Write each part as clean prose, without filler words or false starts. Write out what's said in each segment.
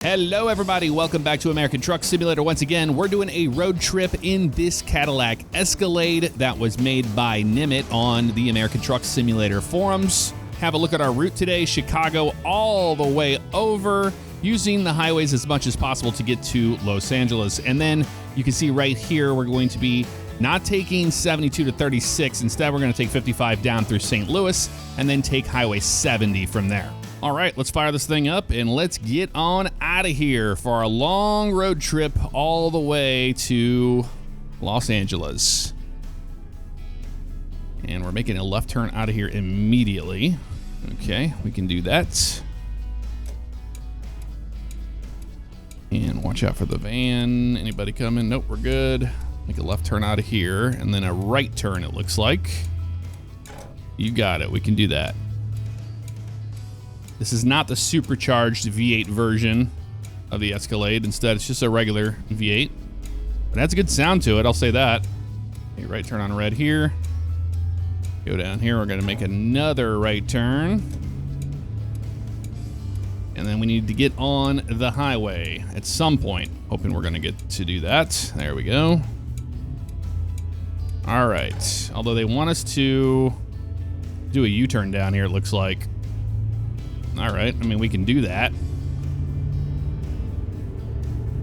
Hello everybody, welcome back to American Truck Simulator. Once again, we're doing a road trip in this Cadillac Escalade that was made by Nimet on the American Truck Simulator forums. Have a look at our route today, Chicago all the way over, using the highways as much as possible to get to Los Angeles. And then you can see right here, we're going to be not taking 72 to 36. Instead, we're going to take 55 down through St. Louis and then take Highway 70 from there. All right, let's fire this thing up and let's get on out of here for our long road trip all the way to Los Angeles. And we're making a left turn out of here immediately. Okay, we can do that. And watch out for the van. Anybody coming? Nope, we're good. Make a left turn out of here and then a right turn, it looks like. You got it, we can do that. This is not the supercharged V8 version of the Escalade. Instead, it's just a regular V8. But it has a good sound to it, I'll say that. Okay, right turn on red here. Go down here, we're gonna make another right turn. And then we need to get on the highway at some point. Hoping we're gonna get to do that. There we go. All right, although they want us to do a U-turn down here, it looks like. All right, I mean, we can do that.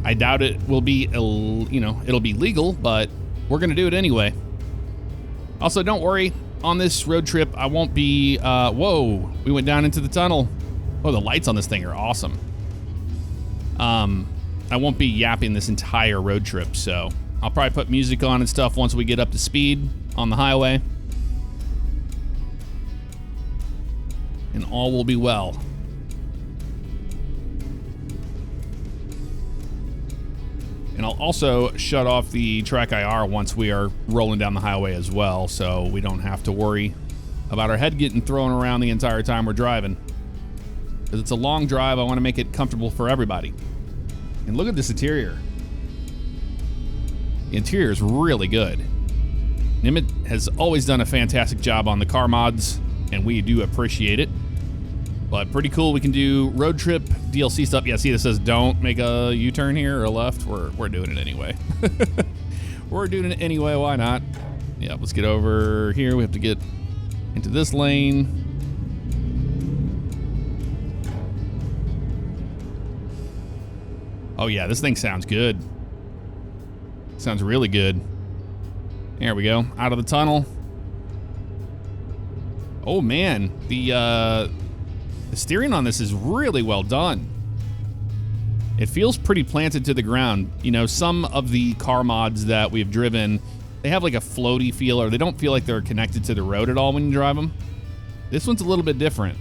I doubt it will be, it'll be legal, but we're gonna do it anyway. Also, don't worry, on this road trip, I won't be, whoa, we went down into the tunnel. Oh, the lights on this thing are awesome. I won't be yapping this entire road trip, so I'll probably put music on and stuff once we get up to speed on the highway. And all will be well. And I'll also shut off the track IR once we are rolling down the highway as well, so we don't have to worry about our head getting thrown around the entire time we're driving. Because it's a long drive, I want to make it comfortable for everybody. And look at this interior. The interior is really good. Nimet has always done a fantastic job on the car mods, and we do appreciate it. But pretty cool, we can do road trip DLC stuff. Yeah, see, this says don't make a U-turn here or a left. We're doing it anyway. We're doing it anyway, why not? Yeah, let's get over here. We have to get into this lane. Oh yeah, this thing sounds good. Sounds really good. There we go, out of the tunnel. Oh man, the steering on this is really well done. It feels pretty planted to the ground. You know, some of the car mods that we've driven, they have like a floaty feel, or they don't feel like they're connected to the road at all when you drive them. This one's a little bit different.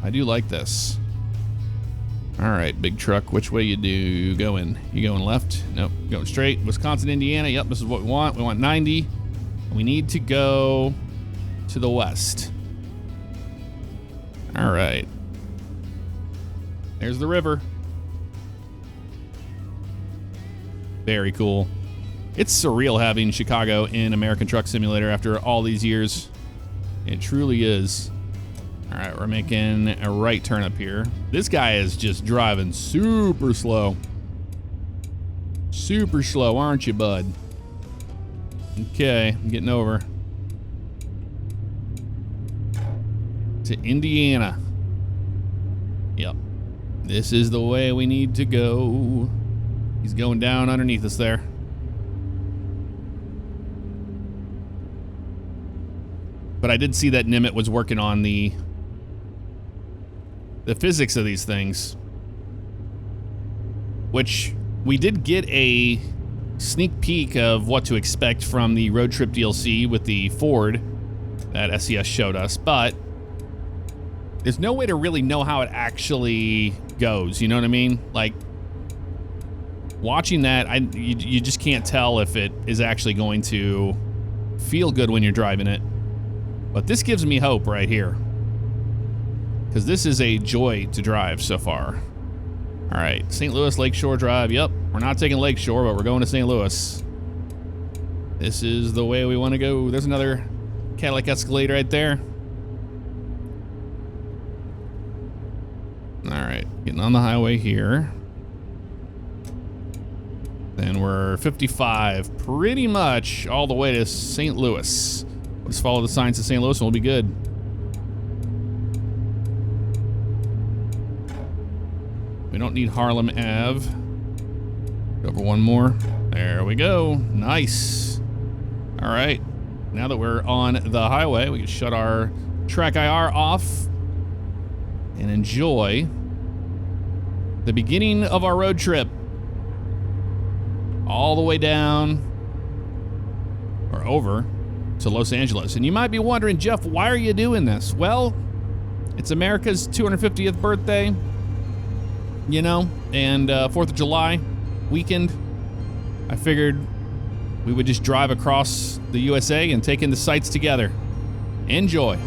I do like this. All right, big truck, which way you going? You going left? Nope, going straight. Wisconsin, Indiana, yep, this is what we want. We want 90. We need to go to the west. All right. There's the river. Very cool. It's surreal having Chicago in American Truck Simulator after all these years. It truly is. All right, we're making a right turn up here. This guy is just driving super slow. Super slow, aren't you, bud? Okay, I'm getting over to Indiana. Yep. This is the way we need to go. He's going down underneath us there. But I did see that Nimet was working on the physics of these things, which we did get a sneak peek of what to expect from the road trip DLC with the Ford that SES showed us, but there's no way to really know how it actually goes, you know what I mean? Like, watching that, you just can't tell if it is actually going to feel good when you're driving it. But this gives me hope right here, because this is a joy to drive so far. All right, St. Louis Lakeshore Drive. Yep, we're not taking Lakeshore, but we're going to St. Louis. This is the way we want to go. There's another Cadillac Escalade right there. All right. Getting on the highway here. Then we're 55, pretty much all the way to St. Louis. Let's follow the signs to St. Louis and we'll be good. We don't need Harlem Ave. Over one more. There we go. Nice. All right. Now that we're on the highway, we can shut our track IR off and enjoy the beginning of our road trip. All the way down or over to Los Angeles. And you might be wondering, Jeff, why are you doing this? Well, it's America's 250th birthday, you know, and 4th of July weekend. I figured we would just drive across the USA and take in the sights together. Enjoy.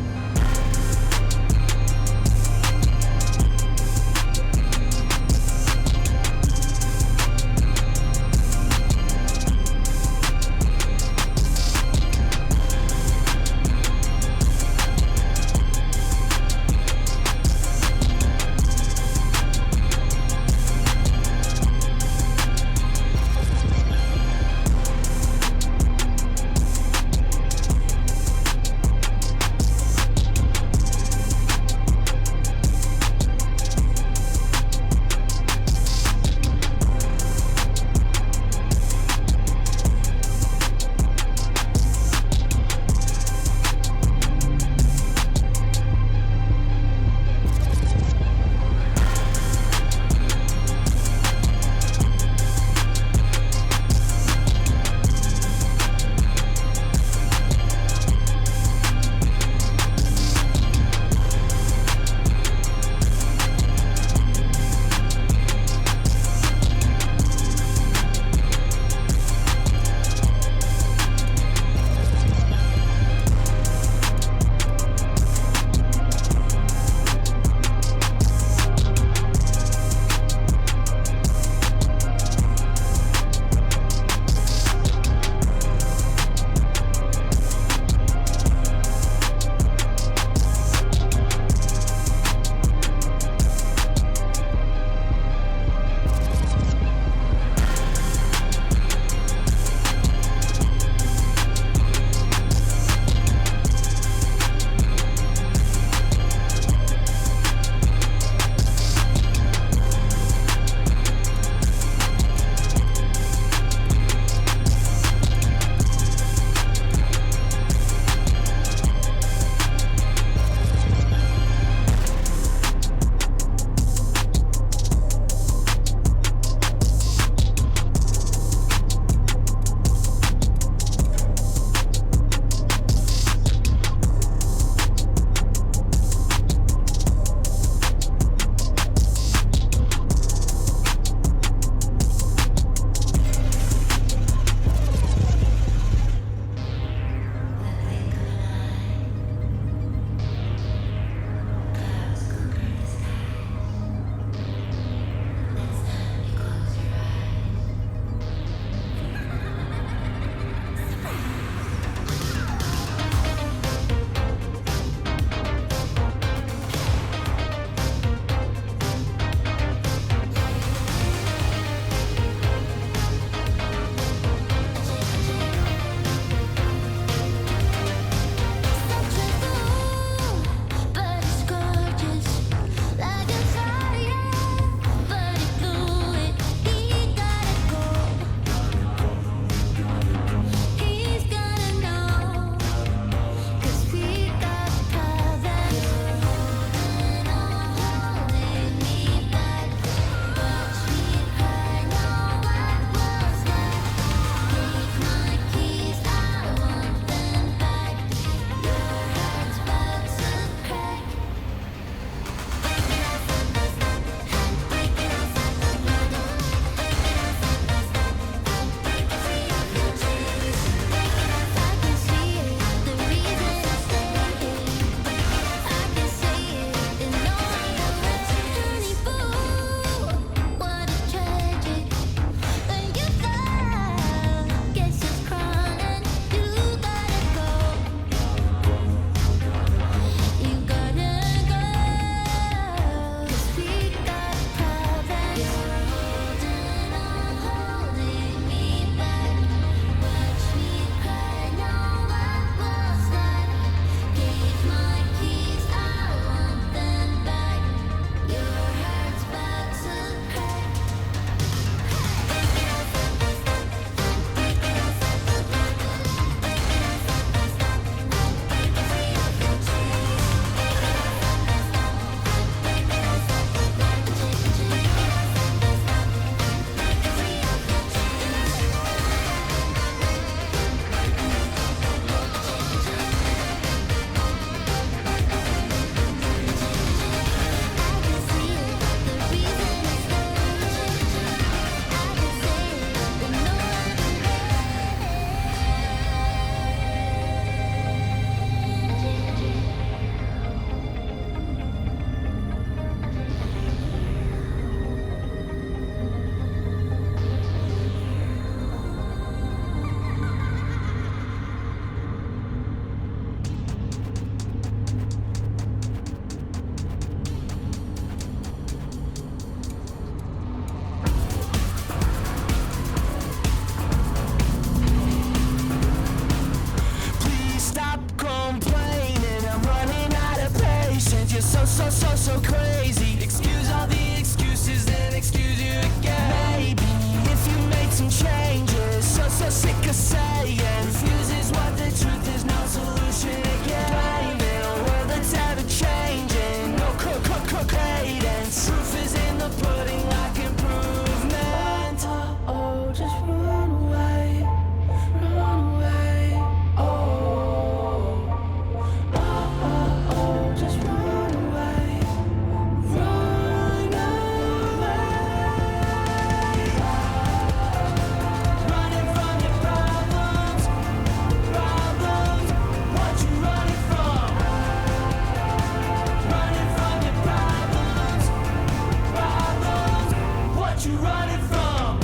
What you running from?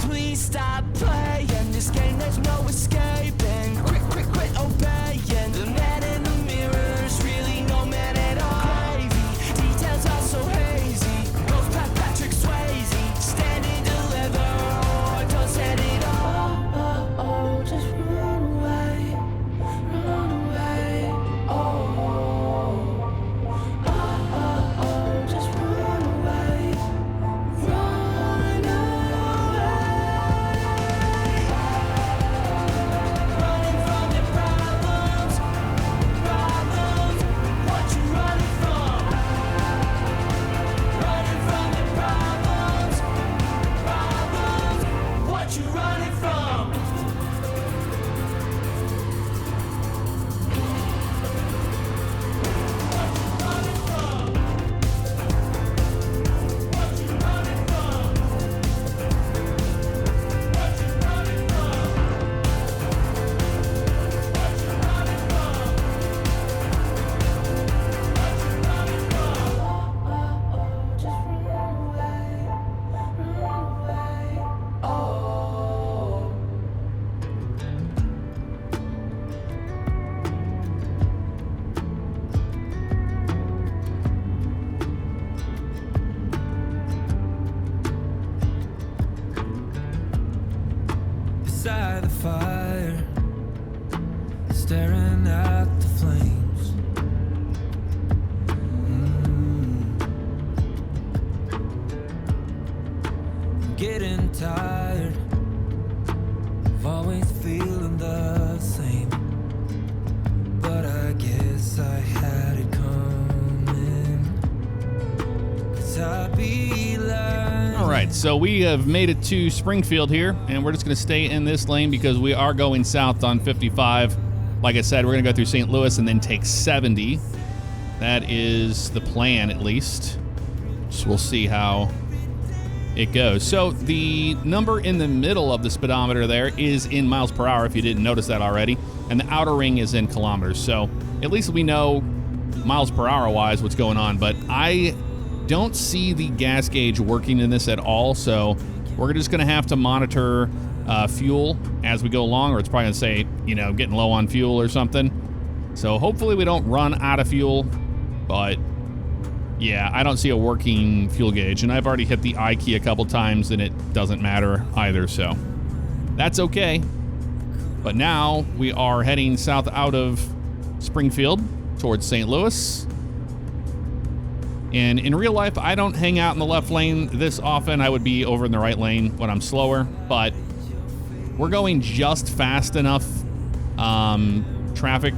Please stop playing this game, there's no escaping. Quit obeying. The man in the mirror's really no man at all. Gravy, details are so hazy. Goes past Patrick Swayze. Standing deliver or don't set it all. Just run away. Run away. Just run away. Run away. Running from your problems. Problems. What you running from? Running from your problems. Problems. What you running from? Beside the fire, staring at the flames. I'm getting tired of always feeling the same, but I guess I had it coming, 'cause I'd be lying. All right, so we have made it to Springfield here, and we're just going to stay in this lane because we are going south on 55. Like I said, we're going to go through St. Louis and then take 70. That is the plan, at least. So we'll see how it goes. So the number in the middle of the speedometer there is in miles per hour, if you didn't notice that already, and the outer ring is in kilometers. So at least we know miles per hour wise what's going on, but I don't see the gas gauge working in this at all, so we're just going to have to monitor fuel as we go along, or it's probably going to say, getting low on fuel or something. So hopefully we don't run out of fuel, but yeah, I don't see a working fuel gauge, and I've already hit the I key a couple times, and it doesn't matter either, so that's okay. But now we are heading south out of Springfield towards St. Louis. And in real life, I don't hang out in the left lane this often. I would be over in the right lane when I'm slower, but we're going just fast enough. Traffic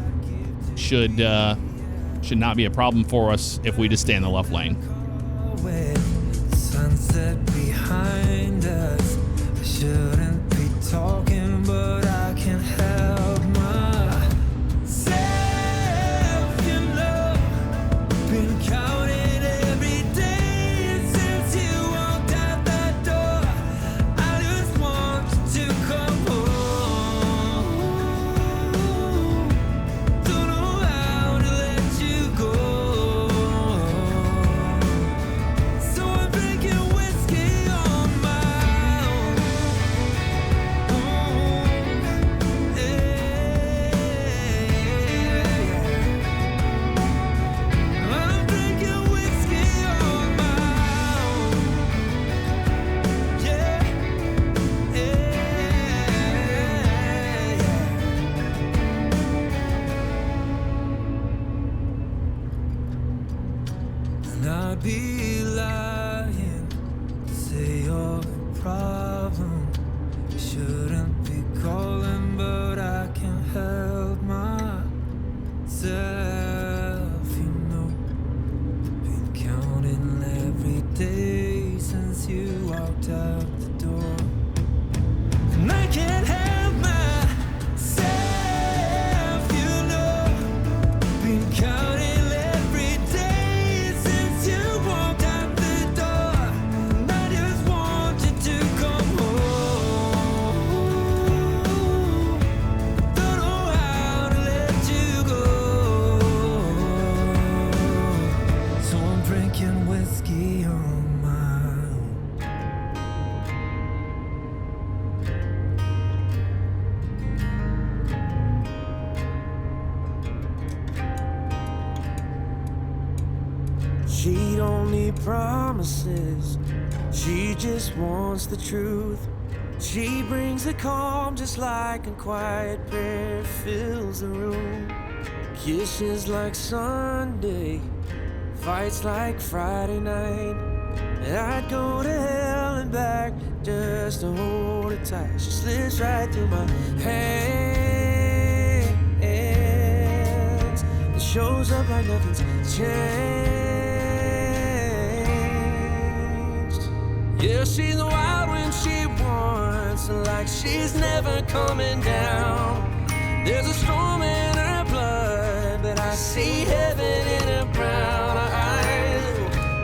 should not be a problem for us if we just stay in the left lane. Sunset behind us. I shouldn't be talking, but I can't help myself. Been counting. I'd be lying to say you're a problem. You shouldn't be calling, but I can't help myself, Been counting every day since you walked out the door, and I can't help myself, Been counting. She don't need promises, she just wants the truth. She brings the calm just like a quiet prayer fills the room. Kisses like Sunday, fights like Friday night. And I'd go to hell and back just to hold her tight. She slips right through my hands and shows up like nothing's changed. Yeah, she's wild when she wants, like she's never coming down. There's a storm in her blood, but I see heaven in her brown eyes.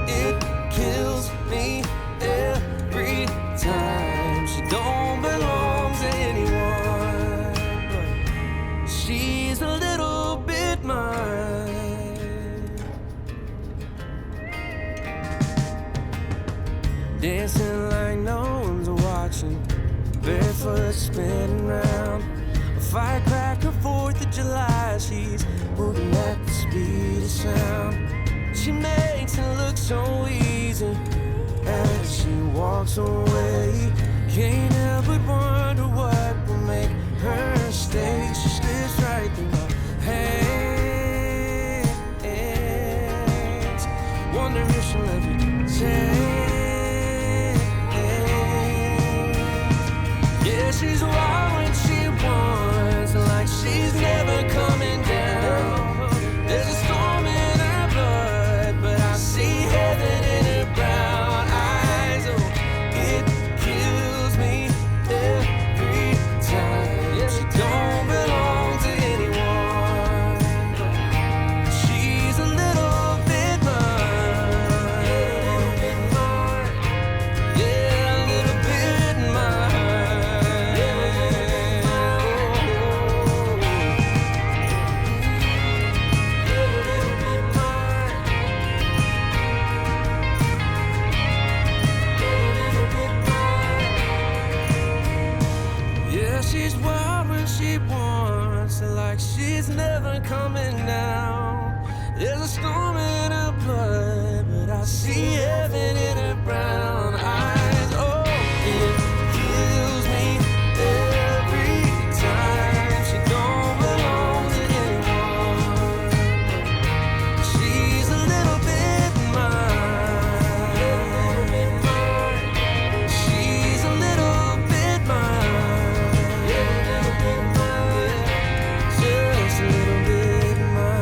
It kills me every time. She don't belong to anyone, but she's a little bit mine. Dancing like no one's watching, barefoot spinning round. A firecracker 4th of July, she's moving at the speed of sound. She makes it look so easy as she walks away. Can't help but wonder what will make her stay. She slips right through my hands. Wonder if she'll ever change. Yeah, she's wild when she wants, like she's never coming down. There's a storm in her blood, but I see heaven in her brown eyes. Oh, it kills me every time. Yeah, she don't belong to anyone, but she's a little bit mine. Yeah, a little bit mine. Yeah, she's wild when she wants, like she's never coming down. There's a storm in her blood, but I see heaven in her brown eyes. Oh, it kills me every time. She don't belong to anyone. She's a little bit mine. She's a little bit mine. Just a little bit mine.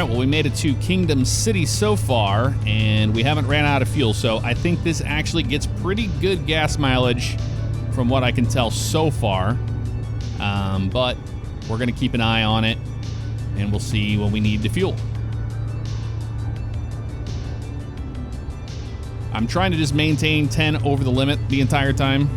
Well, we made it to Kingdom City so far, and we haven't ran out of fuel, so I think this actually gets pretty good gas mileage from what I can tell so far. But we're going to keep an eye on it, and we'll see when we need the fuel. I'm trying to just maintain 10 over the limit the entire time.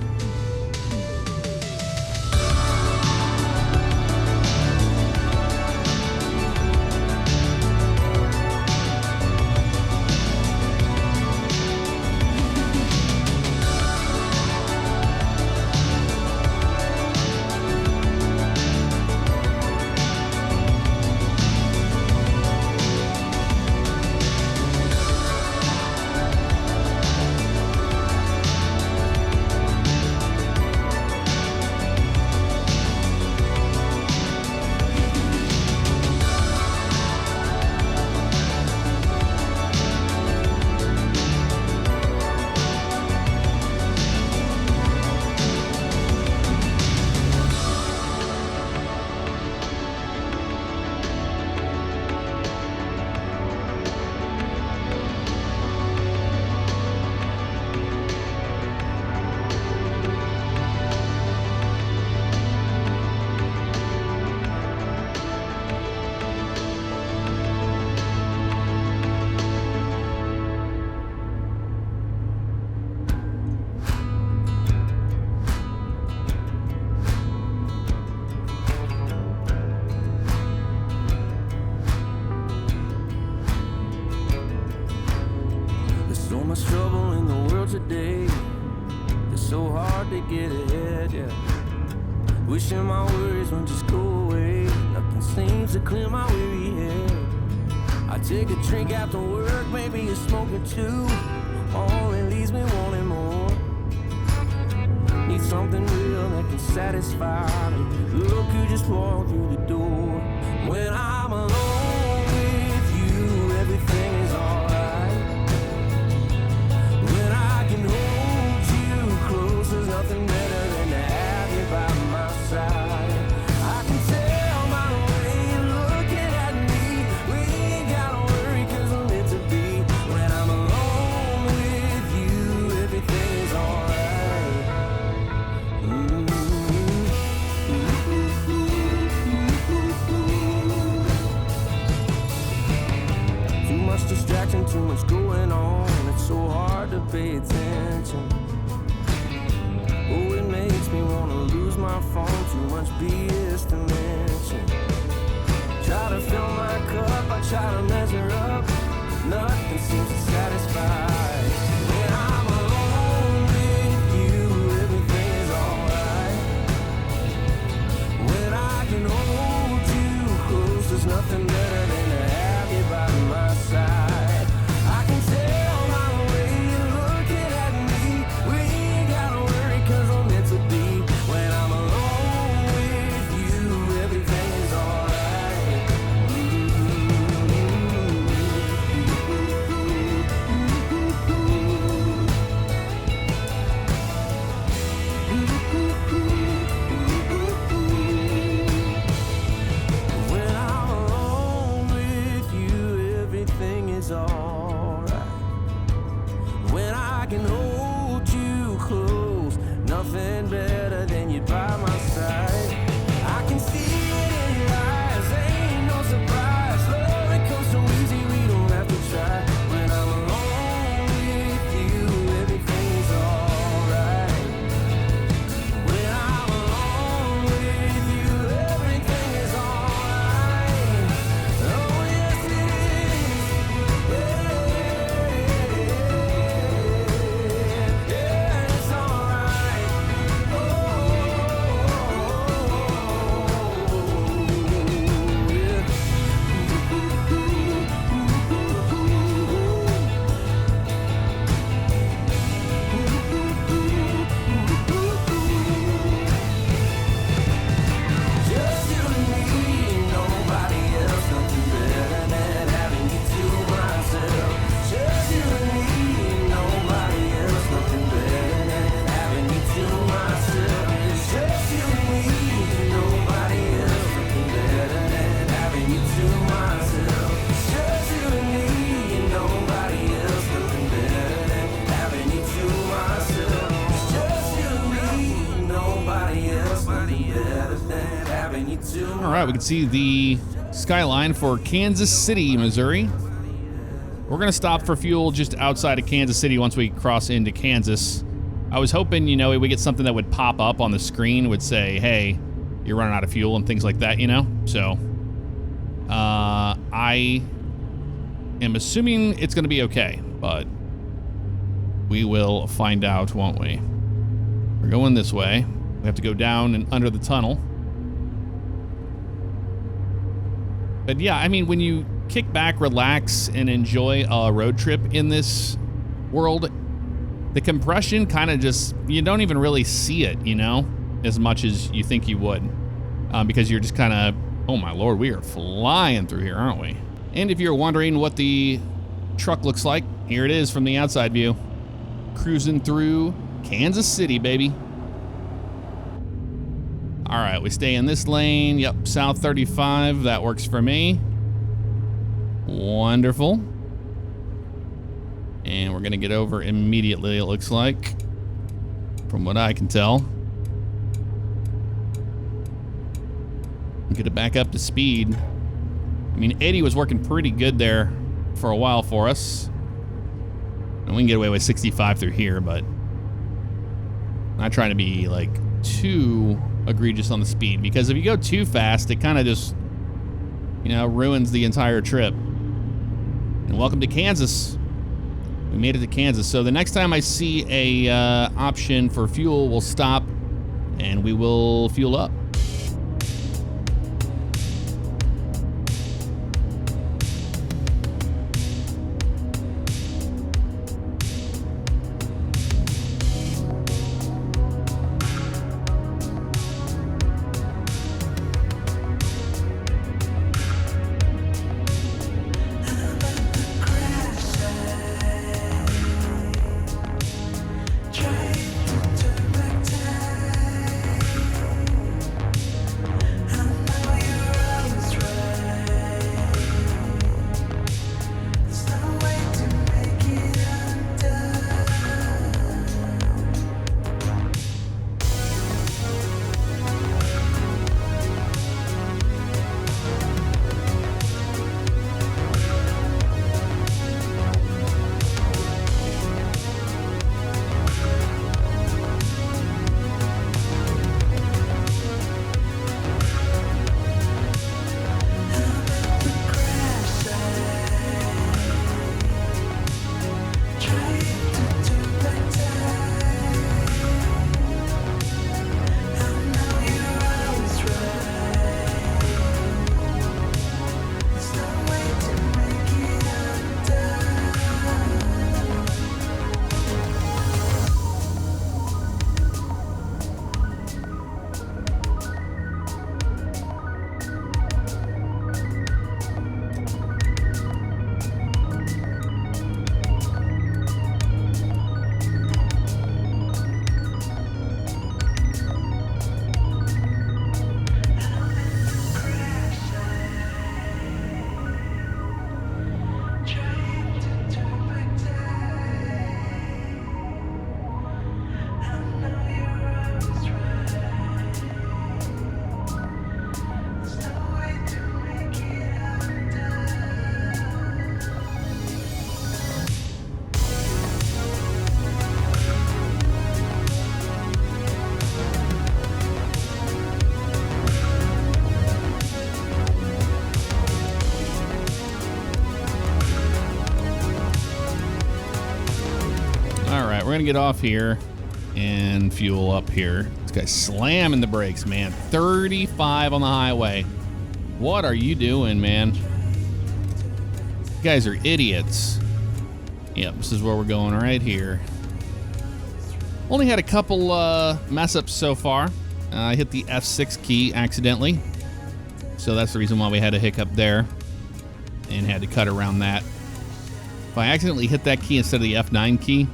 to get ahead, yeah. Wishing my worries would just go away. Nothing seems to clear my weary head. I take a drink after work, maybe a smoke or two. Only leaves me wanting more. Need something real that can satisfy me. Look who just walked through the door. When I'm alone with you, everything is alright. When I can hold you close, there's nothing better than to have you by my side. I can tell by the way you're looking at me, we ain't gotta worry 'cause I'm meant to be. When I'm alone with you, everything is alright. Too much distraction, too much going on. It's so hard to pay attention. Oh, it makes me wanna lose my phone. Too much BS to mention. Try to fill my cup, I try to measure up. Nothing seems to satisfy. When I'm alone with you, everything is alright. When I can hold you close, there's nothing better than to have you by my side. I can tell by the way you're looking at me, we ain't gotta worry 'cause I'm meant to be. When I'm alone with you, everything is alright. When I'm alone with you, everything is alright. When I can hold you close, nothing better than you by my side. I can see it in your eyes, ain't no surprise. Love, it comes so easy, we don't have to try. When I'm alone with you, everything is alright. When I'm alone with you, everything is alright. Oh yes it is. Yeah, it's alright. Just you and me, nobody else, nothing better than having you to myself. Just you and me, nobody else, nothing better than having you to myself. It's just you and me, nobody else, nothing better than having you to myself. It's just you and me, nobody else, nothing better than having you to myself. It's just you and me, nobody else, nothing better than having you to myself. All right, we can see the skyline for Kansas City, Missouri. We're going to stop for fuel just outside of Kansas City once we cross into Kansas. I was hoping, we get something that would pop up on the screen, would say, hey, you're running out of fuel and things like that, So, I am assuming it's going to be okay, but we will find out, won't we? We're going this way. We have to go down and under the tunnel. But yeah, when you kick back, relax, and enjoy a road trip in this world, the compression kind of just, you don't even really see it, as much as you think you would. Because you're just kind of, oh my lord, we are flying through here, aren't we? And if you're wondering what the truck looks like, here it is from the outside view. Cruising through Kansas City, baby. All right, we stay in this lane. Yep, South 35. That works for me. Wonderful. And we're going to get over immediately, it looks like, from what I can tell. Get it back up to speed. 80 was working pretty good there for a while for us. And we can get away with 65 through here, but not trying to be too egregious on the speed, because if you go too fast, it kind of just, ruins the entire trip. And welcome to Kansas. We made it to Kansas. So the next time I see a option for fuel, we'll stop and we will fuel up. We're gonna get off here and fuel up here. This guy's slamming the brakes, man. 35 on the highway. What are you doing, man? You guys are idiots. Yep, this is where we're going right here. Only had a couple mess ups so far. I hit the F6 key accidentally. So that's the reason why we had a hiccup there and had to cut around that. If I accidentally hit that key instead of the F9 key,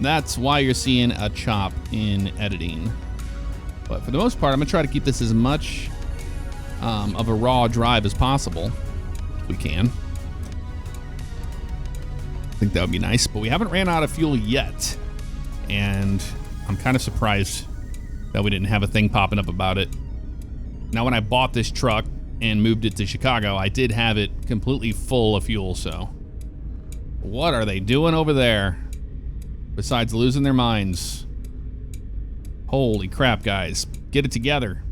that's why you're seeing a chop in editing. But for the most part, I'm gonna try to keep this as much of a raw drive as possible, if we can. I think that would be nice, but we haven't ran out of fuel yet. And I'm kind of surprised that we didn't have a thing popping up about it. Now, when I bought this truck and moved it to Chicago, I did have it completely full of fuel, so. What are they doing over there? Besides losing their minds. Holy crap, guys. Get it together.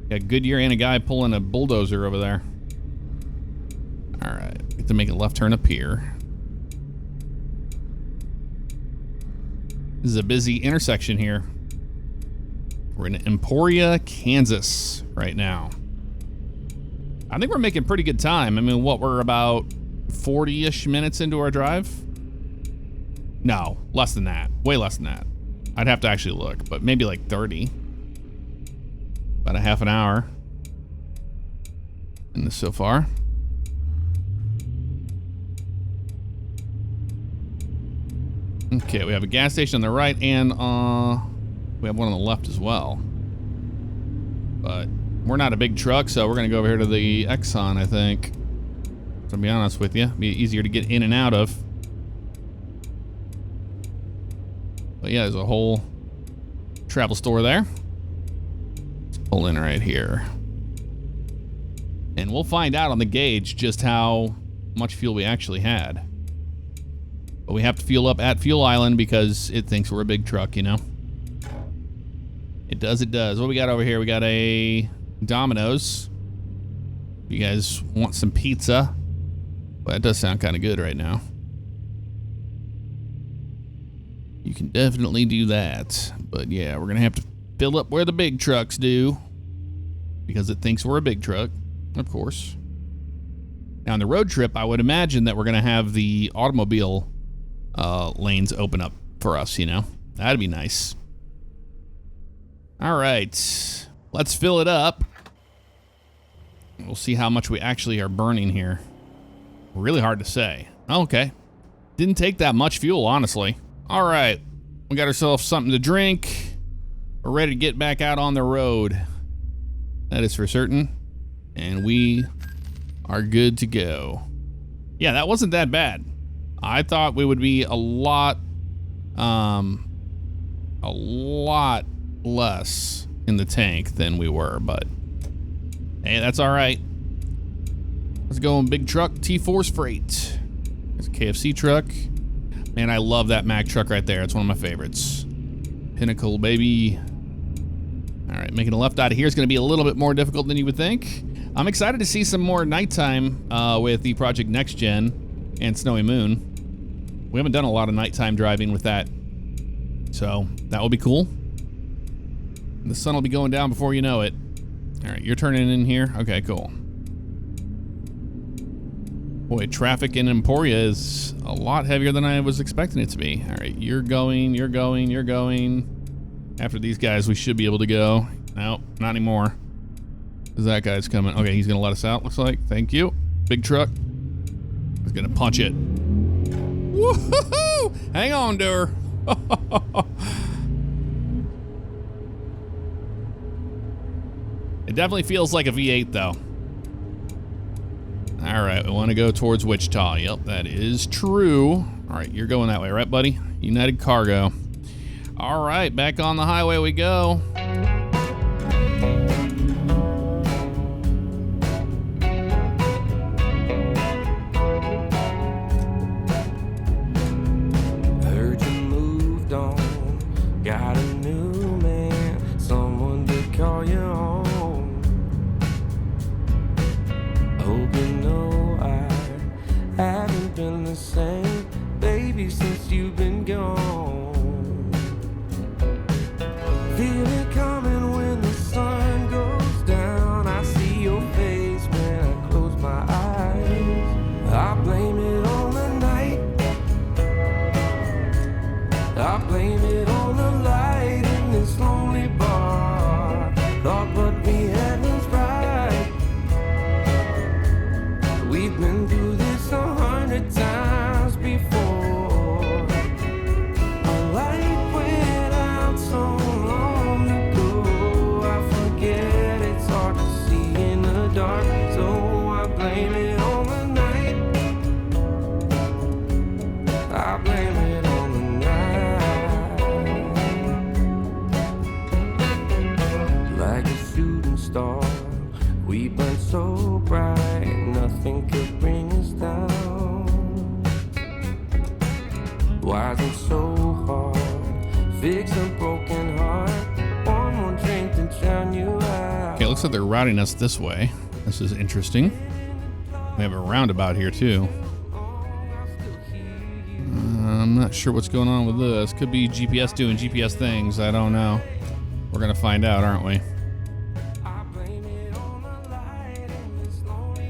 Got Goodyear and a guy pulling a bulldozer over there. All right, get to make a left turn up here. This is a busy intersection here. We're in Emporia, Kansas right now. I think we're making pretty good time. I mean, what, we're about 40-ish minutes into our drive? No, less than that. Way less than that. I'd have to actually look, but maybe like 30. About a half an hour in this so far. Okay, we have a gas station on the right, and we have one on the left as well. But we're not a big truck, so we're gonna go over here to the Exxon, I think. To be honest with you, be easier to get in and out of. But yeah, there's a whole travel store there. Let's pull in right here. And we'll find out on the gauge just how much fuel we actually had. But we have to fuel up at Fuel Island because it thinks we're a big truck, you know? It does, it does. What we got over here? We got a Domino's. You guys want some pizza? Well, that does sound kind of good right now. You can definitely do that. But yeah, we're going to have to fill up where the big trucks do because it thinks we're a big truck, of course. Now, on the road trip, I would imagine that we're going to have the automobile lanes open up for us, you know? That'd be nice. All right, let's fill it up. We'll see how much we actually are burning here. Really hard to say. Okay. Didn't take that much fuel, honestly. All right, we got ourselves something to drink. We're ready to get back out on the road. That is for certain. And we are good to go. Yeah, that wasn't that bad. I thought we would be a lot less in the tank than we were, but hey, that's all right. Let's go in big truck, T-Force Freight. There's a KFC truck. Man, I love that Mack truck right there. It's one of my favorites. Pinnacle, baby. All right, making a left out of here is going to be a little bit more difficult than you would think. I'm excited to see some more nighttime with the Project Next Gen and Snowy Moon. We haven't done a lot of nighttime driving with that, so that will be cool. The sun will be going down before you know it. All right, you're turning in here. Okay, cool. Boy, traffic in Emporia is a lot heavier than I was expecting it to be. All right, you're going. After these guys, we should be able to go. No, not anymore. Because that guy's coming. Okay, he's going to let us out, looks like. Thank you. Big truck. He's going to punch it. Woohoo! Hang on, Dur. It definitely feels like a V8, though. All right, we want to go towards Wichita. Yep, that is true. All right, you're going that way, right, buddy? United Cargo. All right, back on the highway we go. Heard you moved on, got a new man, someone to call you home. Hope you know I haven't been the same, baby, since you've been gone. Feel it coming when the sun goes down. I see your face when I close my eyes. I blame it on the night. I blame it on the light in this lonely bar. Thought what we had was right. We've been through this 100 times before. Our light went out so long ago. I forget it's hard to see in the dark, so I blame it on the night. I blame it on the night. Like a shooting star, we burn so bright, nothing could bring us down. Why is it so hard? Fix a broken heart. One more drink to drown you out. Okay, it looks like they're routing us this way. This is interesting. We have a roundabout here, too. I'm not sure what's going on with this. Could be GPS doing GPS things. I don't know. We're going to find out, aren't we?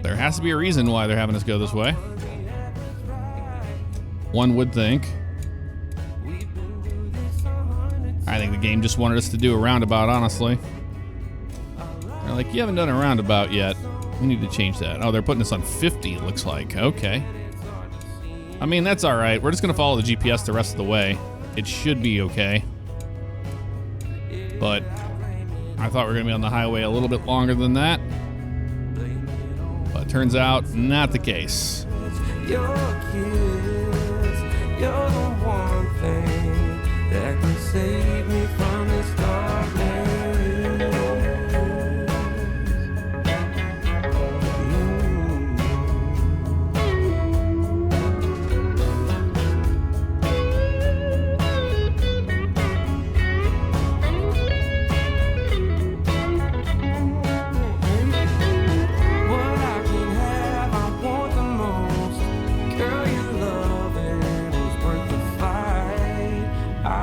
There has to be a reason why they're having us go this way. One would think. I think the game just wanted us to do a roundabout, honestly. They're like, you haven't done a roundabout yet. We need to change that. Oh, they're putting us on 50, it looks like. Okay. I mean, that's all right. We're just going to follow the GPS the rest of the way. It should be okay. But I thought we were going to be on the highway a little bit longer than that. But turns out, not the case. Your kids, you're the one thing that can save me from this darkness. What I can have, I want the most. Girl, your love, it was worth the fight. I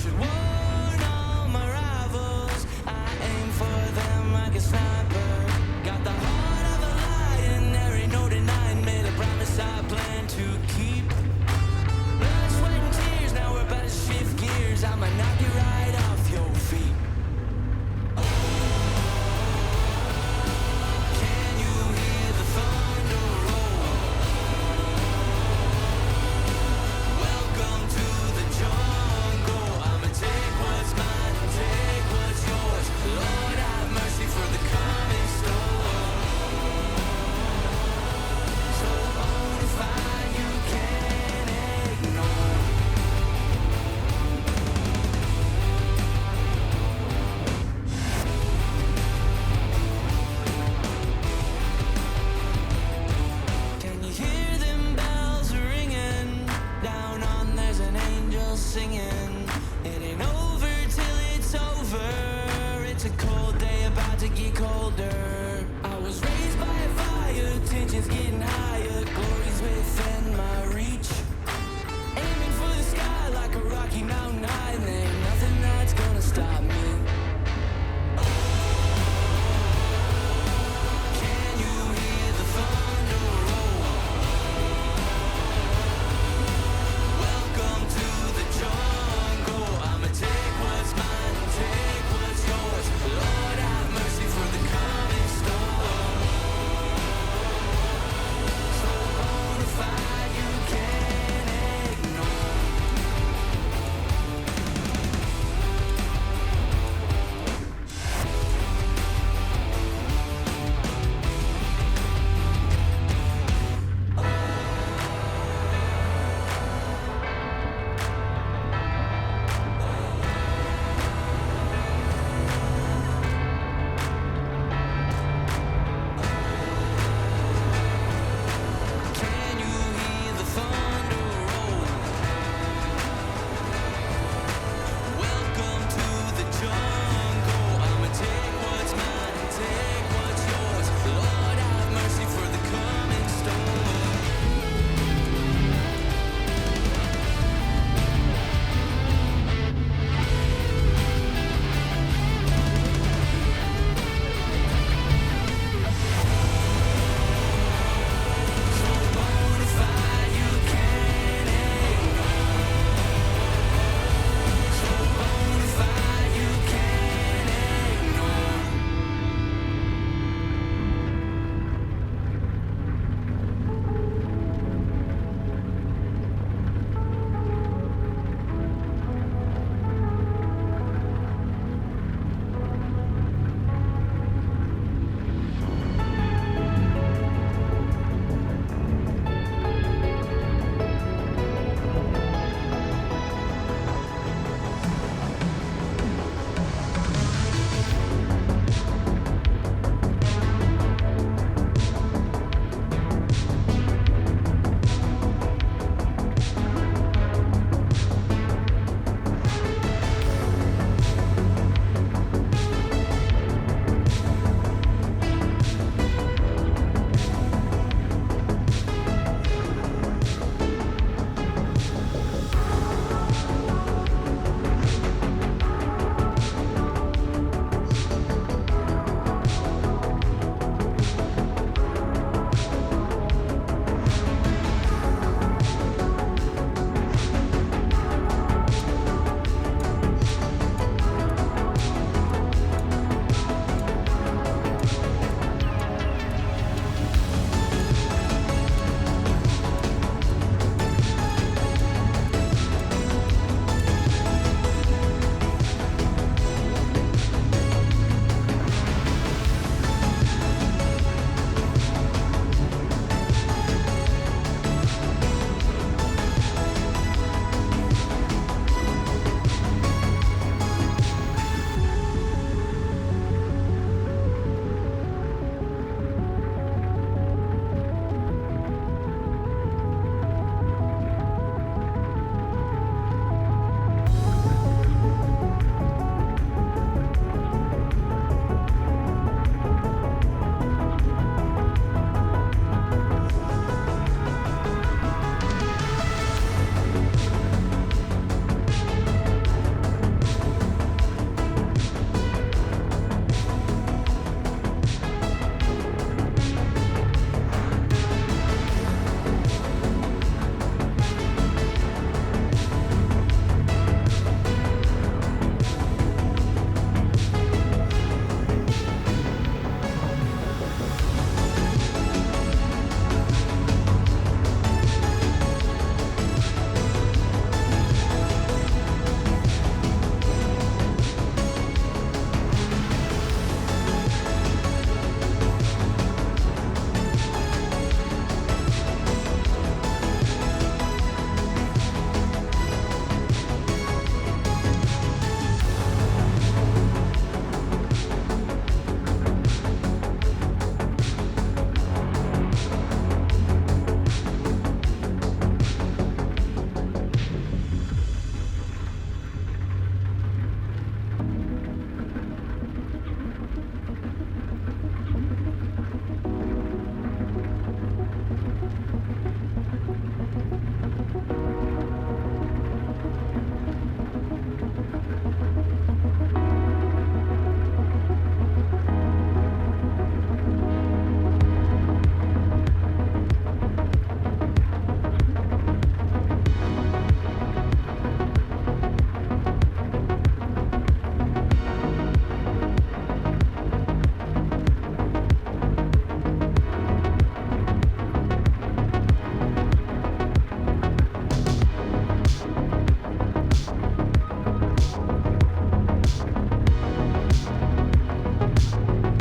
should warn all my rivals. I aim for them like a sniper. Got the heart of a lion, there ain't no denying. Made a promise I plan to keep. Blood, sweat, and tears, now we're about to shift gears. I'ma knock you right off your feet. Can you hear the thunder roll? Welcome to the jungle. I'ma take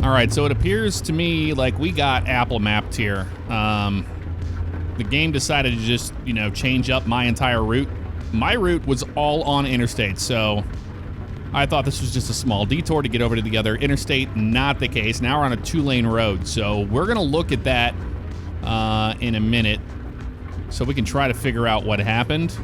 All right, so it appears to me like we got Apple mapped here. The game decided to just, change up my entire route. My route was all on interstate, so I thought this was just a small detour to get over to the other interstate. Not the case. Now we're on a 2-lane road, so we're going to look at that in a minute so we can try to figure out what happened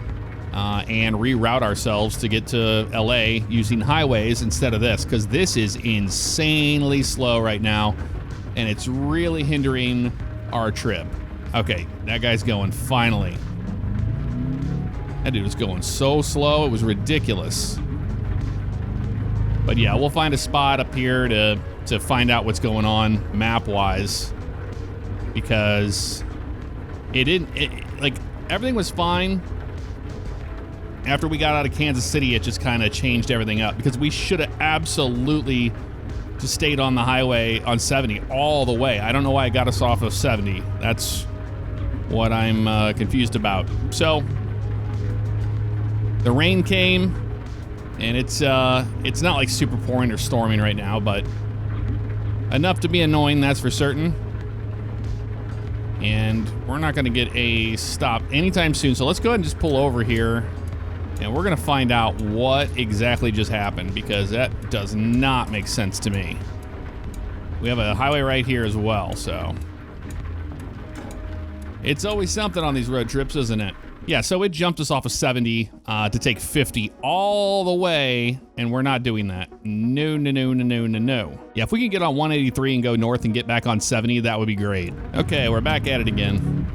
and reroute ourselves to get to LA using highways instead of this, because this is insanely slow right now, and it's really hindering our trip. Okay, that guy's going, finally. That dude was going so slow, it was ridiculous. But yeah, we'll find a spot up here to find out what's going on map-wise, because everything was fine. After we got out of Kansas City, it just kind of changed everything up, because we should have absolutely just stayed on the highway on 70 all the way. I don't know why it got us off of 70. That's what I'm confused about. So the rain came, and it's not like super pouring or storming right now, but enough to be annoying, that's for certain. And we're not going to get a stop anytime soon, so let's go ahead and just pull over here, and we're going to find out what exactly just happened, because that does not make sense to me. We have a highway right here as well, so it's always something on these road trips, isn't it? Yeah, so it jumped us off of 70 to take 50 all the way, and we're not doing that. No, no, no, no, no, no, no. Yeah, if we can get on 183 and go north and get back on 70, that would be great. Okay, we're back at it again.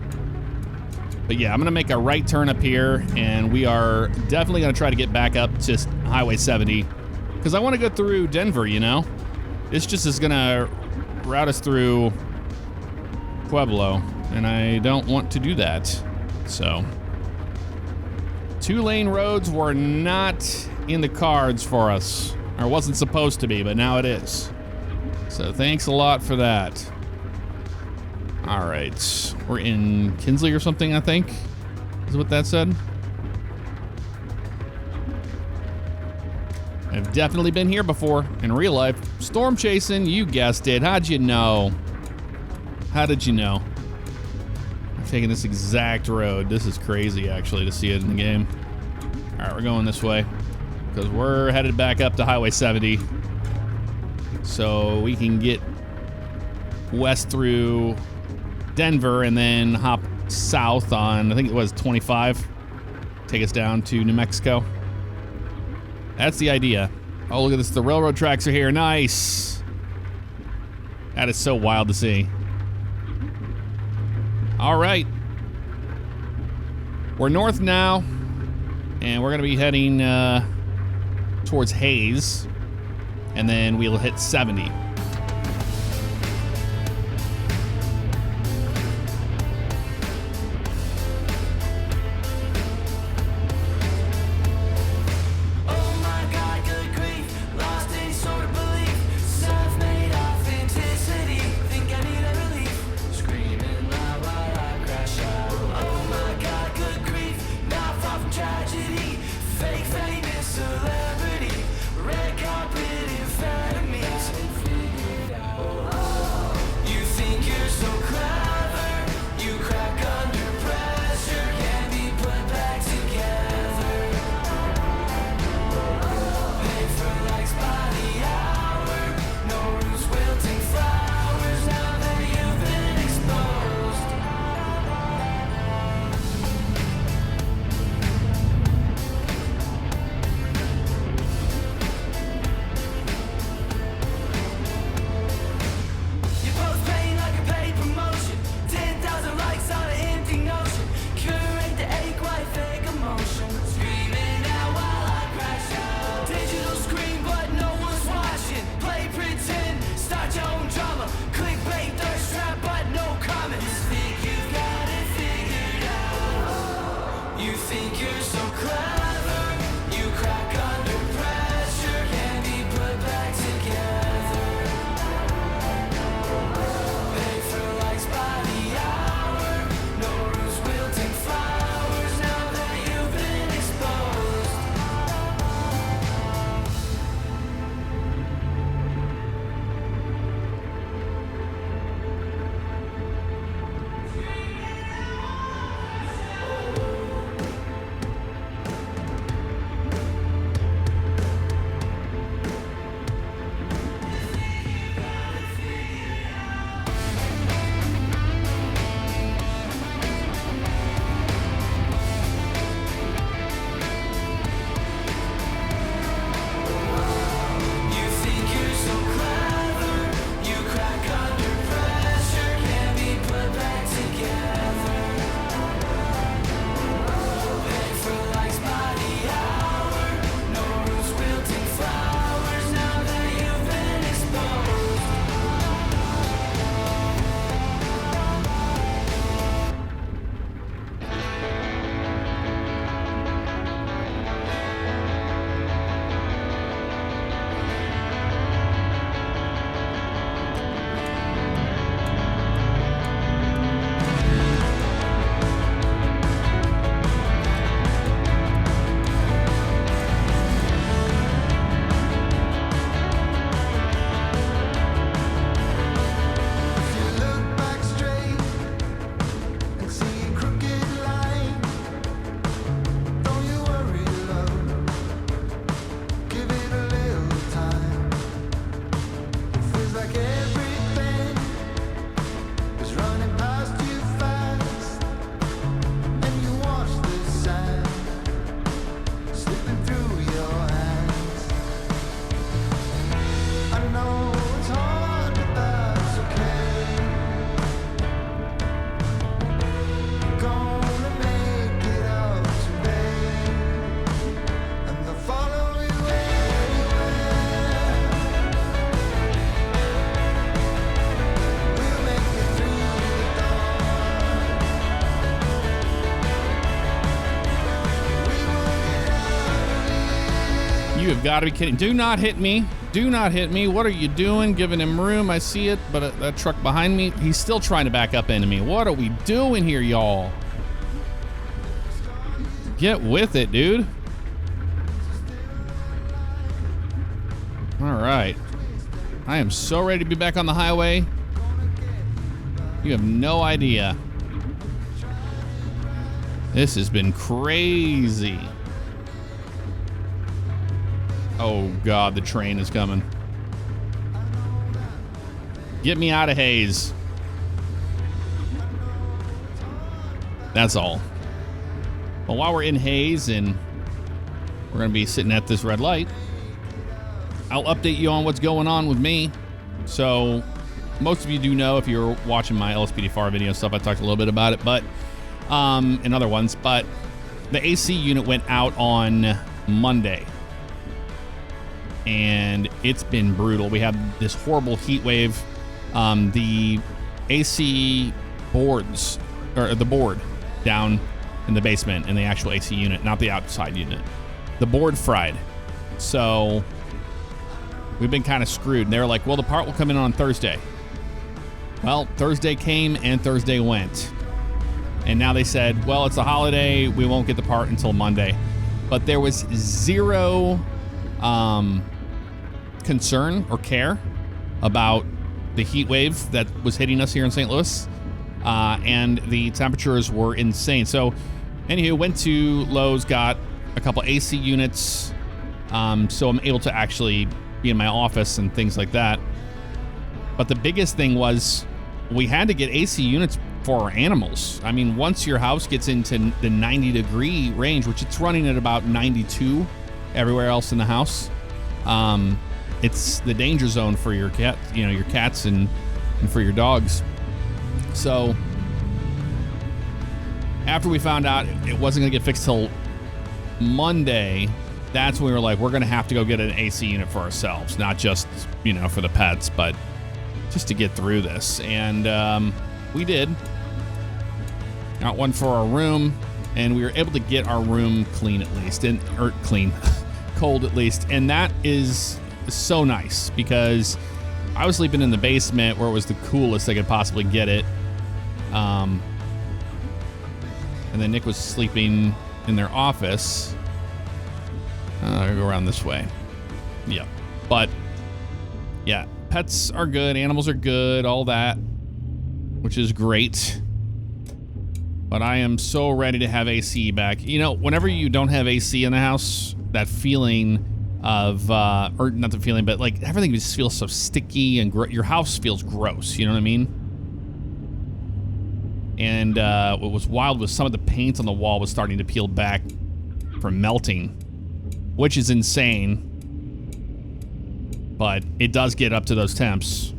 But yeah, I'm gonna make a right turn up here, and we are definitely gonna try to get back up to Highway 70, because I want to go through Denver, This just is gonna route us through Pueblo, and I don't want to do that. So 2-lane roads were not in the cards for us, or wasn't supposed to be, but now it is. So thanks a lot for that. All right, we're in Kinsley or something, I think, is what that said. I've definitely been here before in real life. Storm chasing, you guessed it. How'd you know? How did you know? I'm taking this exact road. This is crazy, actually, to see it in the game. All right, we're going this way because we're headed back up to Highway 70 so we can get west through Denver and then hop south on, I think it was 25, take us down to New Mexico. That's the idea. Oh, look at this. The railroad tracks are here. Nice. That is so wild to see. All right. We're north now, and we're going to be heading towards Hayes, and then we'll hit 70. You have got to be kidding. Do not hit me. Do not hit me. What are you doing? Giving him room. I see it, but that truck behind me, he's still trying to back up into me. What are we doing here, y'all? Get with it, dude. All right. I am so ready to be back on the highway. You have no idea. This has been crazy. Oh, God, the train is coming. Get me out of Hayes. That's all. Well, while we're in Hayes and we're going to be sitting at this red light, I'll update you on what's going on with me. So, most of you do know if you're watching my LSPDFR video stuff, I talked a little bit about it, but and other ones, but the AC unit went out on Monday. And it's been brutal. We had this horrible heat wave. The AC boards, or the board down in the basement in the actual AC unit, not the outside unit. The board fried. So we've been kind of screwed. And they were like, well, the part will come in on Thursday. Well, Thursday came and Thursday went. And now they said, well, it's a holiday. We won't get the part until Monday. But there was zero concern or care about the heat wave that was hitting us here in St. Louis, and the temperatures were insane. So anywho, went to Lowe's, got a couple AC units, so I'm able to actually be in my office and things like that. But the biggest thing was we had to get AC units for our animals. I mean, once your house gets into the 90-degree range, which it's running at about 92 everywhere else in the house, it's the danger zone for your cat, your cats and for your dogs. So after we found out it wasn't going to get fixed till Monday, that's when we were like, we're going to have to go get an AC unit for ourselves, not just, for the pets, but just to get through this. And we did. Got one for our room, and we were able to get our room clean at least, cold at least. And that is so nice because I was sleeping in the basement where it was the coolest I could possibly get it. And then Nick was sleeping in their office. I'll go around this way. Yeah. But yeah, pets are good. Animals are good. All that, which is great. But I am so ready to have AC back. Whenever you don't have AC in the house, that feeling of, or not the feeling, but like everything just feels so sticky and your house feels gross. You know what I mean? And what was wild was some of the paint on the wall was starting to peel back from melting, which is insane. But it does get up to those temps.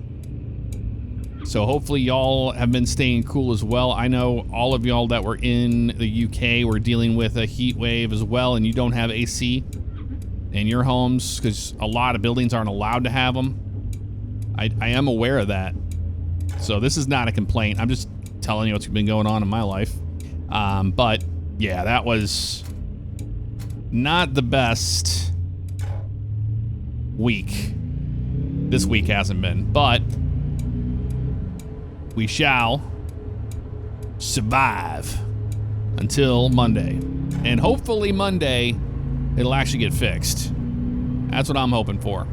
So hopefully y'all have been staying cool as well. I know all of y'all that were in the UK were dealing with a heat wave as well, and you don't have AC in your homes because a lot of buildings aren't allowed to have them. I am aware of that. So this is not a complaint. I'm just telling you what's been going on in my life. But yeah, that was not the best week. This week hasn't been, but we shall survive until Monday. And hopefully Monday, it'll actually get fixed. That's what I'm hoping for.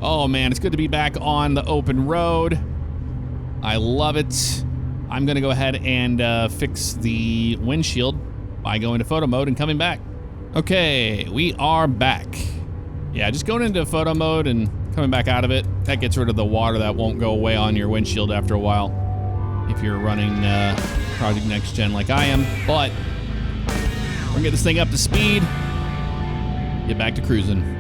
Oh man, it's good to be back on the open road. I love it. I'm gonna go ahead and fix the windshield by going to photo mode and coming back. Okay, we are back. Yeah, just going into photo mode and coming back out of it. That gets rid of the water that won't go away on your windshield after a while if you're running Project Next Gen like I am. But we're gonna get this thing up to speed, get back to cruising.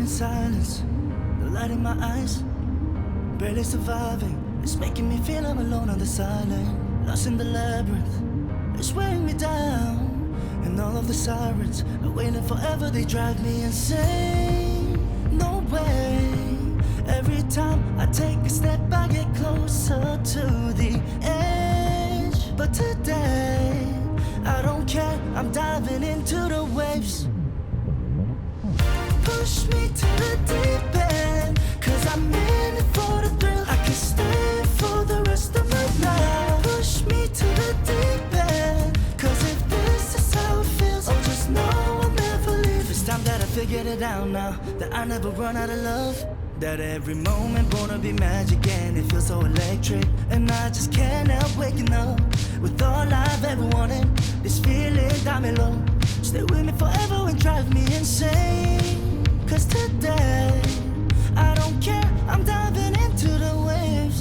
in silence, the light in my eyes, barely surviving. It's making me feel I'm alone on this island, lost in the labyrinth. It's weighing me down, and all of the sirens are waiting forever. They drive me insane. No way. Every time I take a step, I get closer to the edge. But today, I don't care. I'm diving into the waves. Push me to the deep end, 'cause I'm in it for the thrill. I can stay for the rest of my life. Push me to the deep end, 'cause if this is how it feels, oh, just know I'll never leave. It's time that I figured it out now, that I never run out of love. That every moment gonna be magic, and it feels so electric. And I just can't help waking up with all I've ever wanted. This feeling got me low. Stay with me forever and drive me insane. 'Cause today, I don't care, I'm diving into the waves.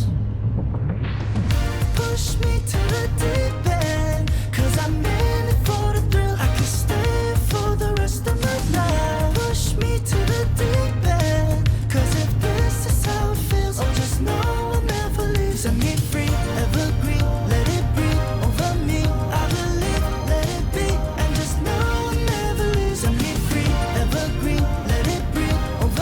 Push me to the deep end, 'cause I'm in it for the thrill. I can stay for the rest of my life. Push me to the deep end, 'cause if this is how it feels, oh, just know I'll never leave. Set me free, evergreen, let it breathe over me. I believe, let it be, and just know I'll never leave. Set me free, evergreen, let it breathe over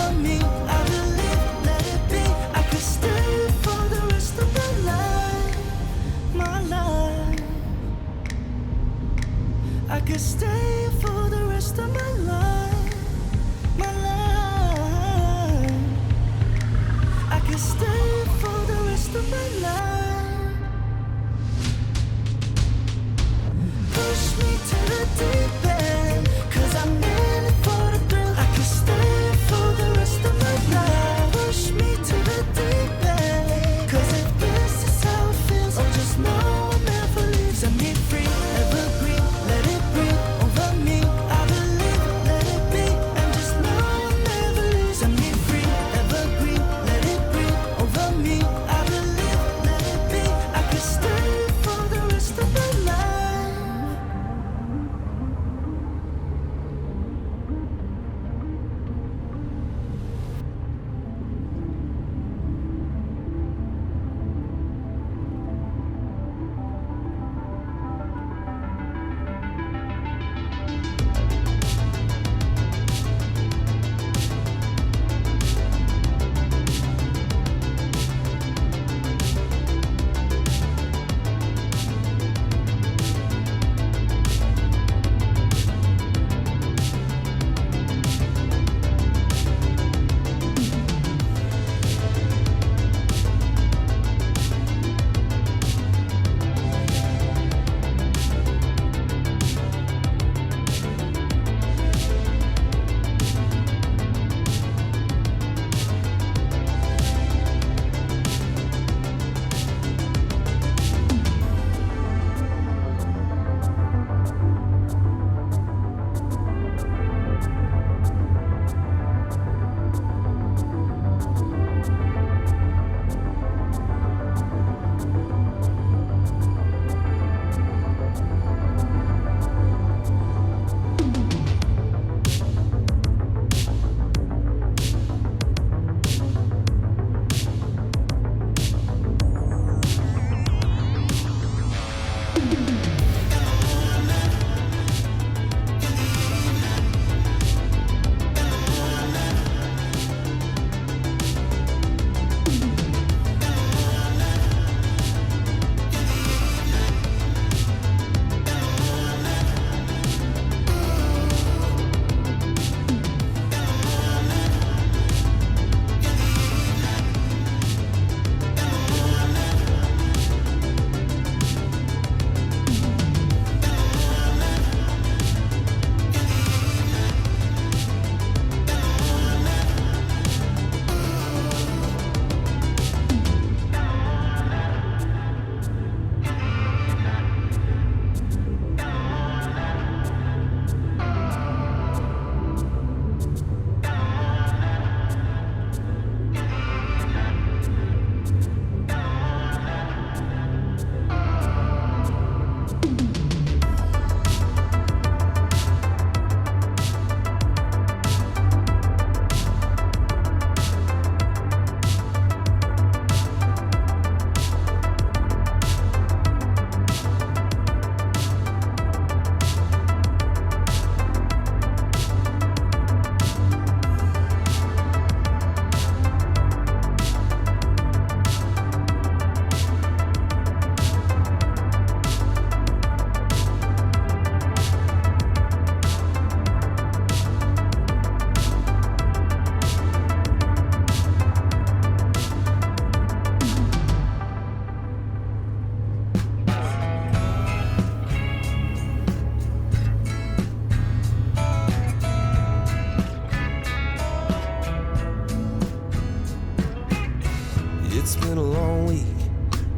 It's been a long week,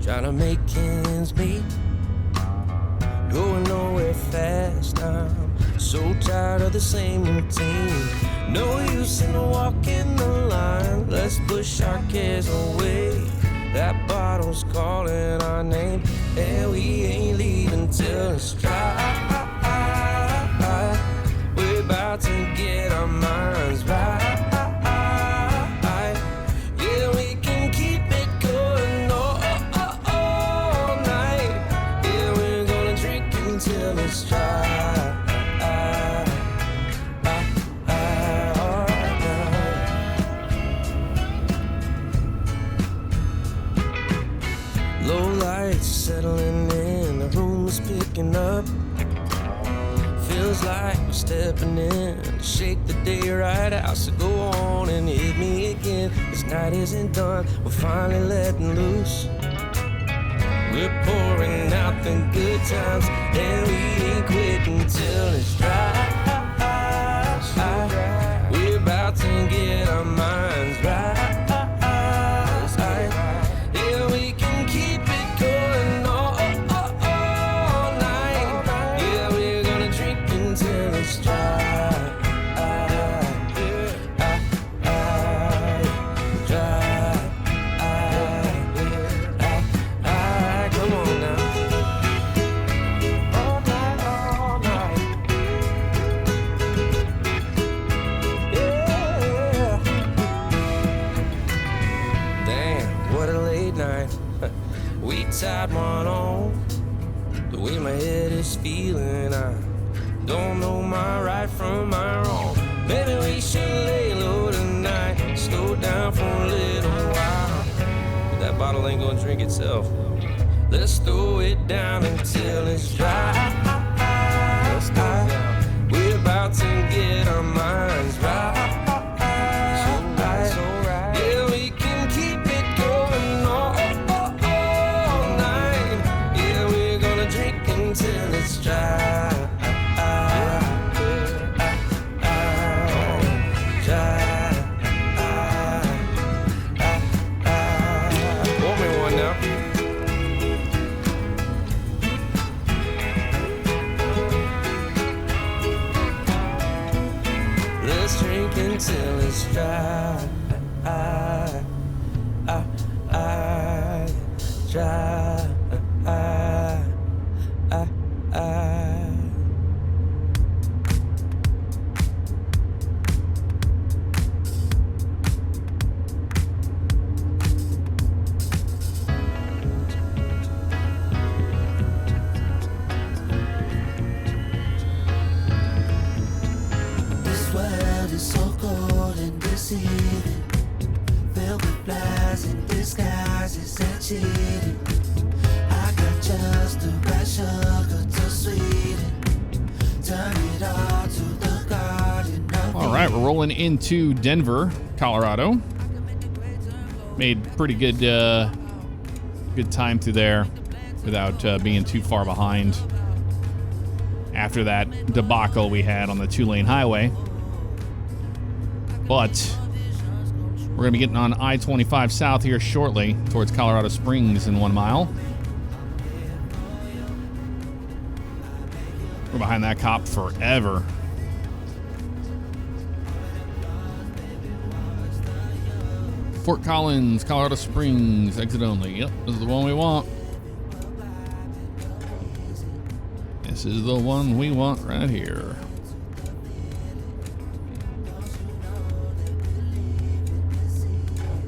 trying to make ends meet. Going nowhere fast, I'm so tired of the same routine. No use in walking the line, let's push our cares away. That bottle's calling our name, and we ain't leaving till it's dry. We're about to get our minds right. Yeah, we can keep it going all night. Yeah, we're gonna drink until it's dry. Low lights settling in, the room is picking up. Feels like we're stepping in to shake the day right out. So go on and hit me again. This night isn't done, we're finally letting loose. We're pouring out the good times, and we ain't quitting till it's dry. We're about to get our minds right. Yeah, we can keep it going all night. Yeah, we're gonna drink until it's dry. Come on now. All night, all night. Yeah. Damn, what a late night. We tied one on. The way my head is feeling, I don't know my right from my wrong. Maybe we should lay low tonight, slow down for a little while. But that bottle ain't gonna drink itself. Let's throw it down until it's dry. We're about to get our minds right. Yeah, we can keep it going all night. Yeah, we're gonna drink until it's dry. Pour me one now. Let's drink until it's dry. This world is so cold and deceiving, filled with lies and disguises and cheating. I got just the right sugar to sweeten. Turn it all to the garden of All right, we're rolling into Denver, Colorado. Made pretty good time through there without being too far behind after that debacle we had on the 2-lane highway. But we're going to be getting on I-25 south here shortly towards Colorado Springs in 1 mile. We're behind that cop forever. Fort Collins, Colorado Springs, exit only. Yep, this is the one we want. This is the one we want right here.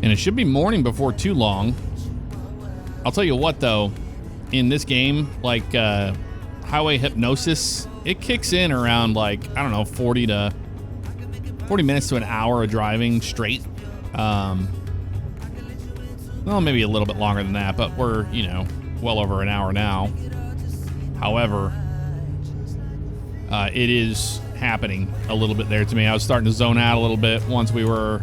And it should be morning before too long. I'll tell you what, though, in this game, like highway hypnosis, it kicks in around like, I don't know, 40 minutes to an hour of driving straight. Well, maybe a little bit longer than that, but we're, well over an hour now. However, it is happening a little bit there to me. I was starting to zone out a little bit once we were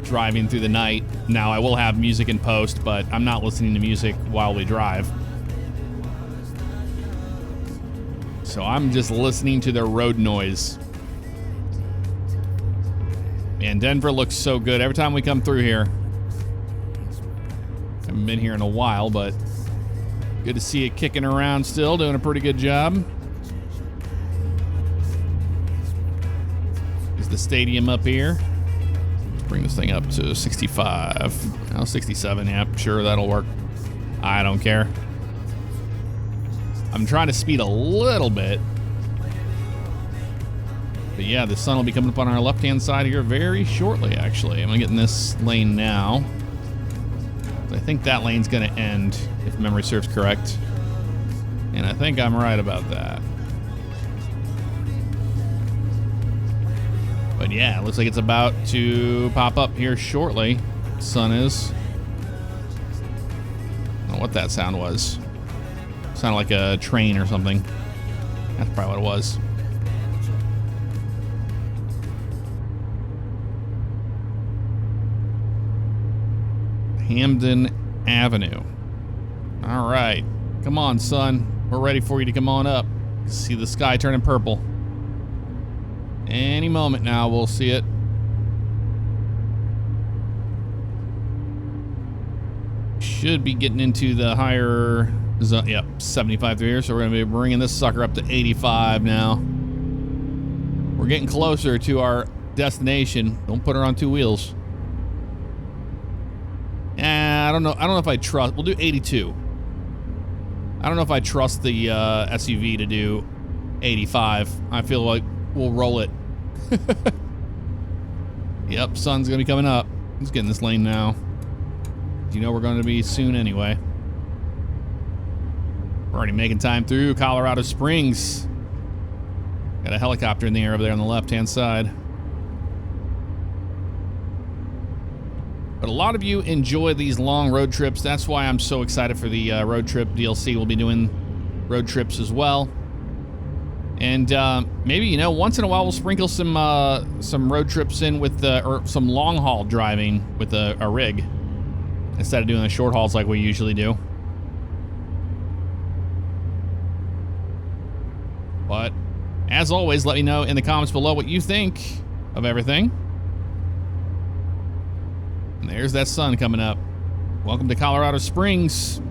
driving through the night. Now, I will have music in post, but I'm not listening to music while we drive. So I'm just listening to the road noise. Man, Denver looks so good every time we come through here. been here in a while, but good to see it kicking around still, doing a pretty good job. Is the stadium up here? Let's bring this thing up to 65. Oh, 67, yeah, sure, that'll work. I don't care. I'm trying to speed a little bit. But yeah, the sun will be coming up on our left-hand side here very shortly, actually. I'm going to get in this lane now. I think that lane's going to end, if memory serves correct. And I think I'm right about that. But yeah, it looks like it's about to pop up here shortly. Sun is. I don't know what that sound was. Sounded like a train or something. That's probably what it was. Hamden Avenue. All right. Come on, son. We're ready for you to come on up. See the sky turning purple. Any moment now, we'll see it. Should be getting into the higher zone. Yep, 75 through here. So we're going to be bringing this sucker up to 85 now. We're getting closer to our destination. Don't put her on two wheels. I don't know. I don't know if I trust. We'll do 82. I don't know if I trust the SUV to do 85. I feel like we'll roll it. Yep, sun's gonna be coming up. Let's get in this lane now. You know we're going to be soon anyway. We're already making time through Colorado Springs. Got a helicopter in the air over there on the left-hand side. But a lot of you enjoy these long road trips. That's why I'm so excited for the road trip DLC. We'll be doing road trips as well. And maybe, you know, once in a while we'll sprinkle some road trips in with or some long haul driving with a rig instead of doing the short hauls like we usually do. But as always, let me know in the comments below what you think of everything. And there's that sun coming up. Welcome to Colorado Springs.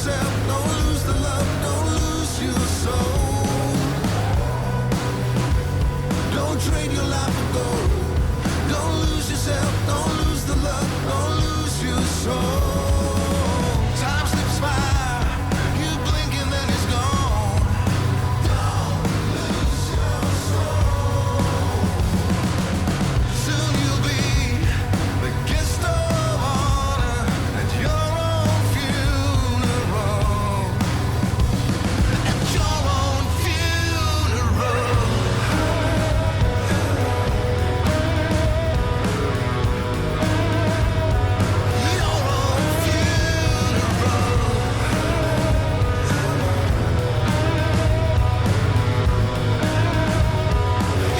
yourself, don't lose the love, don't lose your soul. Don't trade your life for gold. Don't lose yourself, don't lose the love, don't lose your soul. Time slips by, you blink and then it's gone. Don't lose your soul. Soon you'll be the guest of honor at your own funeral. At your own funeral. Your own funeral.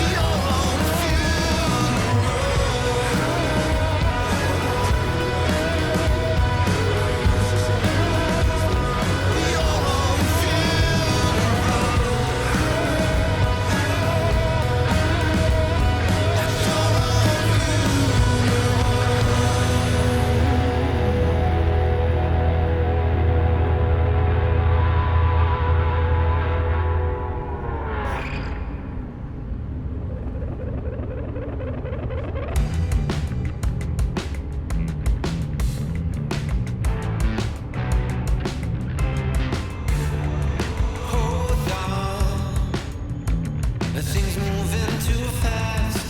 Your own hold on. The things moving too fast.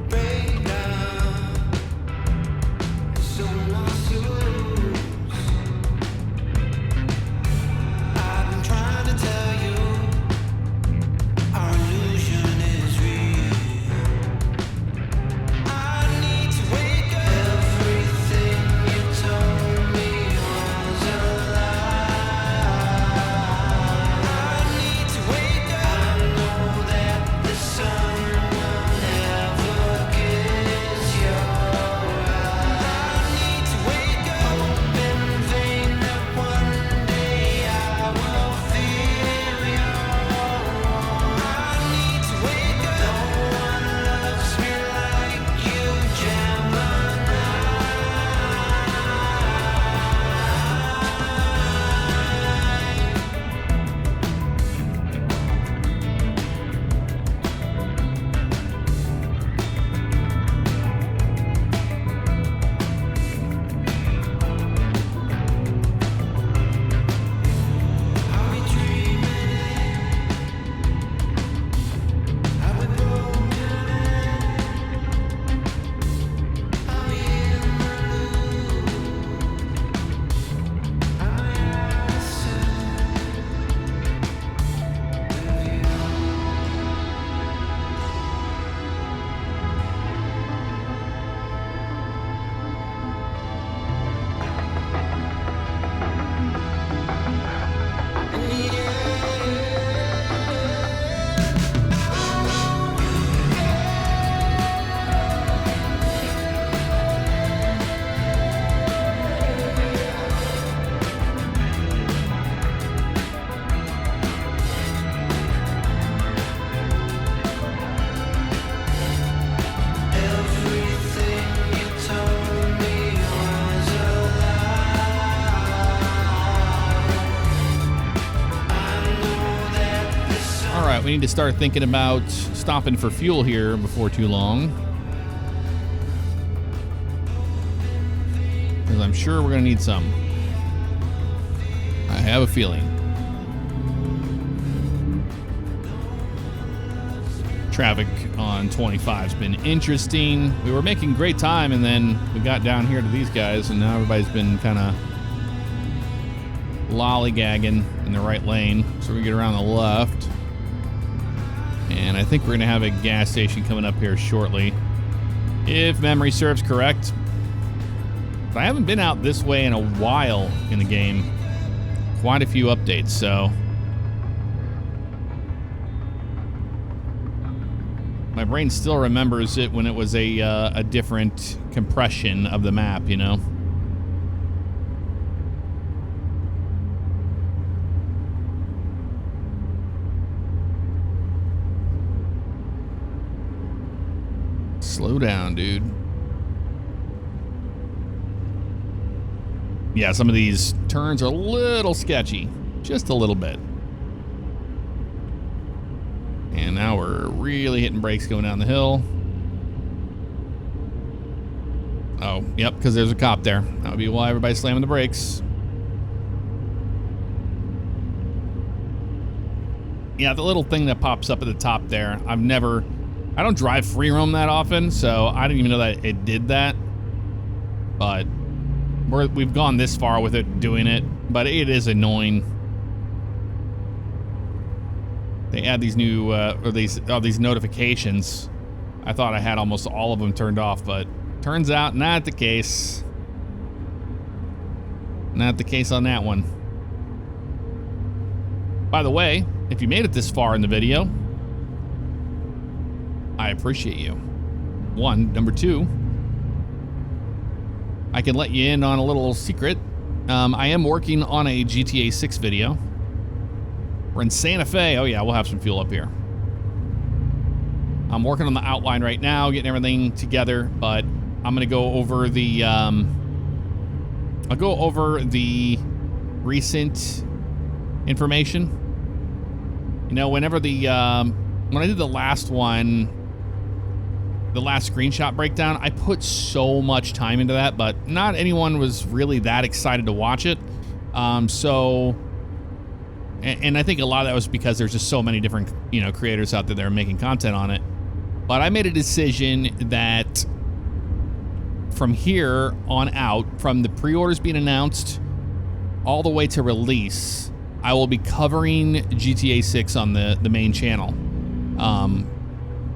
Break down. So much to lose. I've been trying to tell you, our illusion is real. I need to wake up. Everything you told me was a lie. I need to wake up. I know that the sun will never kiss your eye. I need to wake up. Hope in vain that one day I will feel your warmth. I need to wake up. No one loves me like you, Gemini. Are we dreaming? Are we broken? Are we in the loop? Am I absent with you? Everything you told me was a lie. All right, we need to start thinking about stopping for fuel here before too long. Because I'm sure we're going to need some. I have a feeling. Traffic on 25 has been interesting. We were making great time, and then we got down here to these guys, and now everybody's been kind of lollygagging in the right lane. So we get around the left. And I think we're going to have a gas station coming up here shortly, if memory serves correct. But I haven't been out this way in a while in the game. Quite a few updates, so my brain still remembers it when it was a different compression of the map, you know? Slow down, dude. yeah, some of these turns are a little sketchy, just a little bit. And now we're really hitting brakes going down the hill. Oh, yep, because there's a cop there. That would be why everybody's slamming the brakes. Yeah, the little thing that pops up at the top there, I don't drive free roam that often, so I didn't even know that it did that. But we've gone this far with it doing it, but it is annoying. They add these new these notifications. I thought I had almost all of them turned off, but turns out not the case. Not the case on that one. By the way, if you made it this far in the video, I appreciate you. One. Number two, I can let you in on a little secret. I am working on a GTA 6 video. We're in Santa Fe. Oh yeah, we'll have some fuel up here. I'm working on the outline right now, getting everything together, but I'm gonna go over the I'll go over the recent information. You know, whenever when I did the last one, the last screenshot breakdown, I put so much time into that, but not anyone was really that excited to watch it. And I think a lot of that was because there's just so many different, creators out there that are making content on it. But I made a decision that from here on out, from the pre-orders being announced all the way to release, I will be covering GTA 6 on the main channel,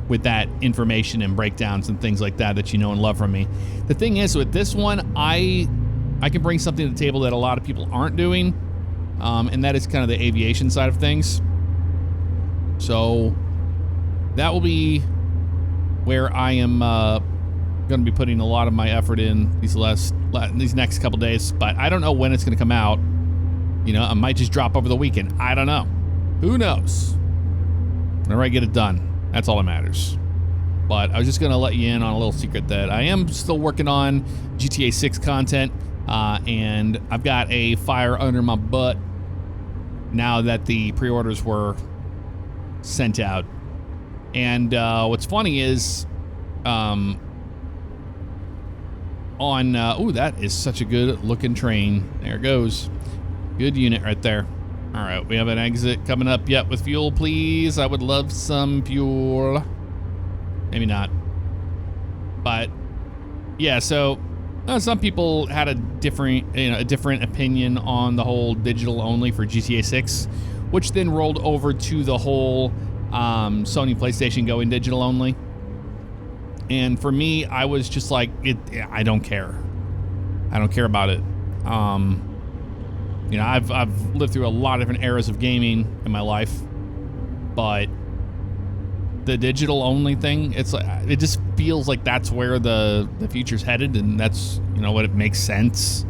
with that information and breakdowns and things like that you know and love from me. The thing is, with this one, I can bring something to the table that a lot of people aren't doing, and that is kind of the aviation side of things. So that will be where I am going to be putting a lot of my effort in these next couple days, but I don't know when it's going to come out. I might just drop over the weekend. I don't know. Who knows? Whenever I get it done, that's all that matters. But I was just going to let you in on a little secret that I am still working on GTA 6 content, and I've got a fire under my butt now that the pre-orders were sent out. And what's funny is, that is such a good looking train. There it goes. Good unit right there. All right, we have an exit coming up yet with fuel, please. I would love some fuel. Maybe not. But yeah, so some people had a different opinion on the whole digital only for GTA 6, which then rolled over to the whole Sony PlayStation going digital only. And for me, I was just like, I don't care. I don't care about it. I've lived through a lot of different eras of gaming in my life, but the digital only thing, it just feels like that's where the future's headed, and that's what it makes sense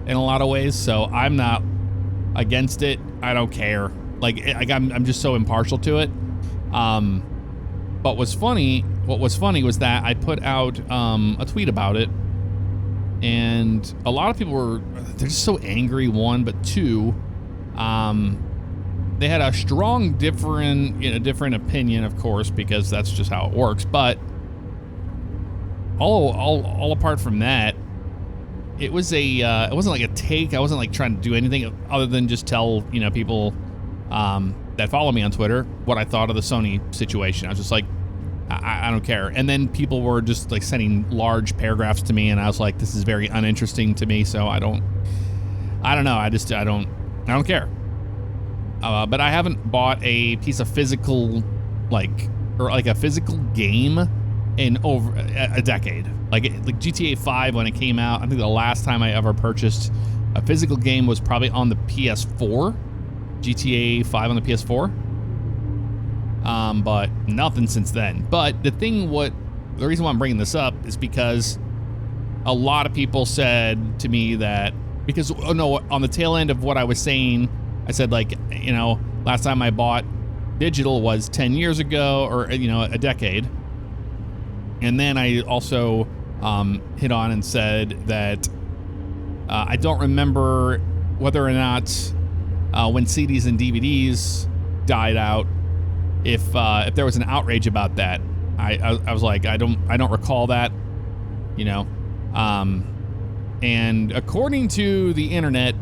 in a lot of ways. So I'm not against it. I don't care. I'm just so impartial to it. But what was funny was that I put out a tweet about it, and a lot of people they're just so angry, one, but two, they had a strong different opinion, of course, because that's just how it works. But all apart from that, it was it wasn't like a take. I wasn't like trying to do anything other than just tell people that follow me on Twitter what I thought of the Sony situation. I was just like, I don't care. And then people were just like sending large paragraphs to me, and I was like, this is very uninteresting to me, so I don't know. I don't care. But I haven't bought a piece of physical, a physical game in over a decade. Like GTA 5 when it came out, I think the last time I ever purchased a physical game was probably on the PS4. GTA 5 on the PS4. But nothing since then. But the reason why I'm bringing this up is because a lot of people said to me that, on the tail end of what I was saying, I said, last time I bought digital was 10 years ago, or, a decade. And then I also hit on and said that I don't remember whether or not when CDs and DVDs died out, if there was an outrage about that. I was like, I don't recall that, you know. And according to the internet,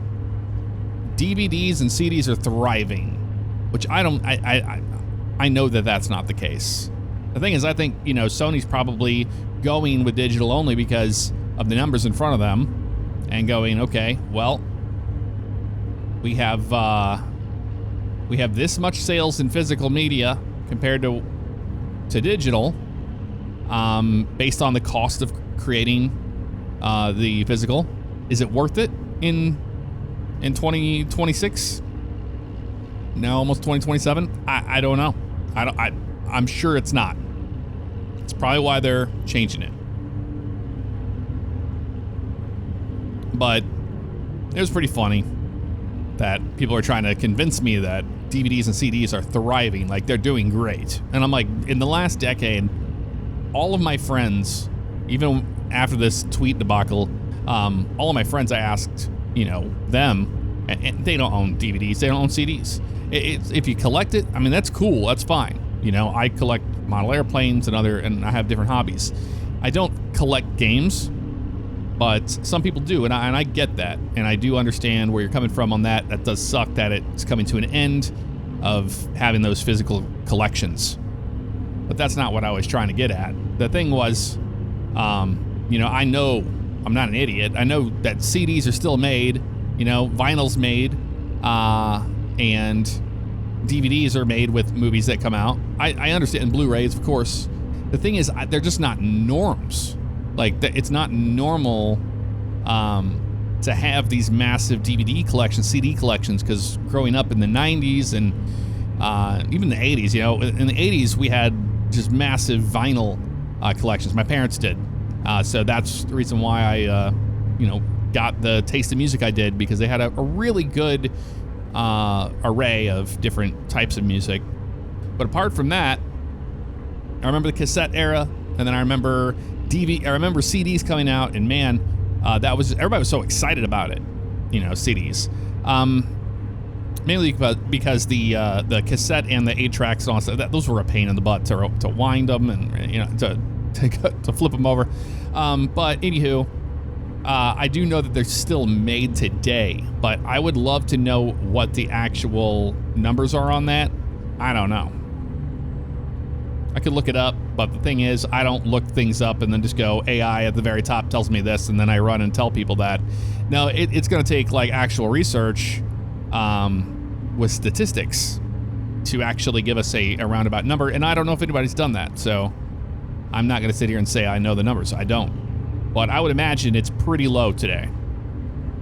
DVDs and CDs are thriving, which I know that that's not the case. The thing is, I think, you know, Sony's probably going with digital only because of the numbers in front of them and going, okay, well, we have this much sales in physical media compared to digital, based on the cost of creating the physical. Is it worth it in 2026? Now almost 2027? I don't know. I'm sure it's not. It's probably why they're changing it. But it was pretty funny that people are trying to convince me that DVDs and CDs are thriving, like they're doing great. And I'm like, in the last decade, all of my friends, even after this tweet debacle, all of my friends, I asked, you know, them, and they don't own DVDs, they don't own CDs. If you collect it, I mean, that's cool, that's fine. You know, I collect model airplanes and I have different hobbies. I don't collect games, but some people do, and I get that, and I do understand where you're coming from on that. That does suck that it's coming to an end of having those physical collections. But that's not what I was trying to get at. The thing was, you know, I know I'm not an idiot. I know that CDs are still made, you know, vinyl's made, and DVDs are made with movies that come out. I understand, and Blu-rays, of course. The thing is, they're just not norms. Like, it's not normal to have these massive DVD collections, CD collections, because growing up in the 90s and even the 80s, you know, in the 80s, we had just massive vinyl collections. My parents did. So that's the reason why I, you know, got the taste of music I did, because they had a really good array of different types of music. But apart from that, I remember the cassette era, and then I remember CDs coming out, and man, everybody was so excited about it, you know, CDs. Mainly because the cassette and the 8-tracks and all that, those were a pain in the butt to wind them and, you know, to flip them over. But anywho, I do know that they're still made today, but I would love to know what the actual numbers are on that. I don't know. I could look it up, but the thing is, I don't look things up and then just go, AI at the very top tells me this, and then I run and tell people that. No, it's going to take like actual research with statistics to actually give us a roundabout number, and I don't know if anybody's done that, so I'm not going to sit here and say I know the numbers. I don't. But I would imagine it's pretty low today.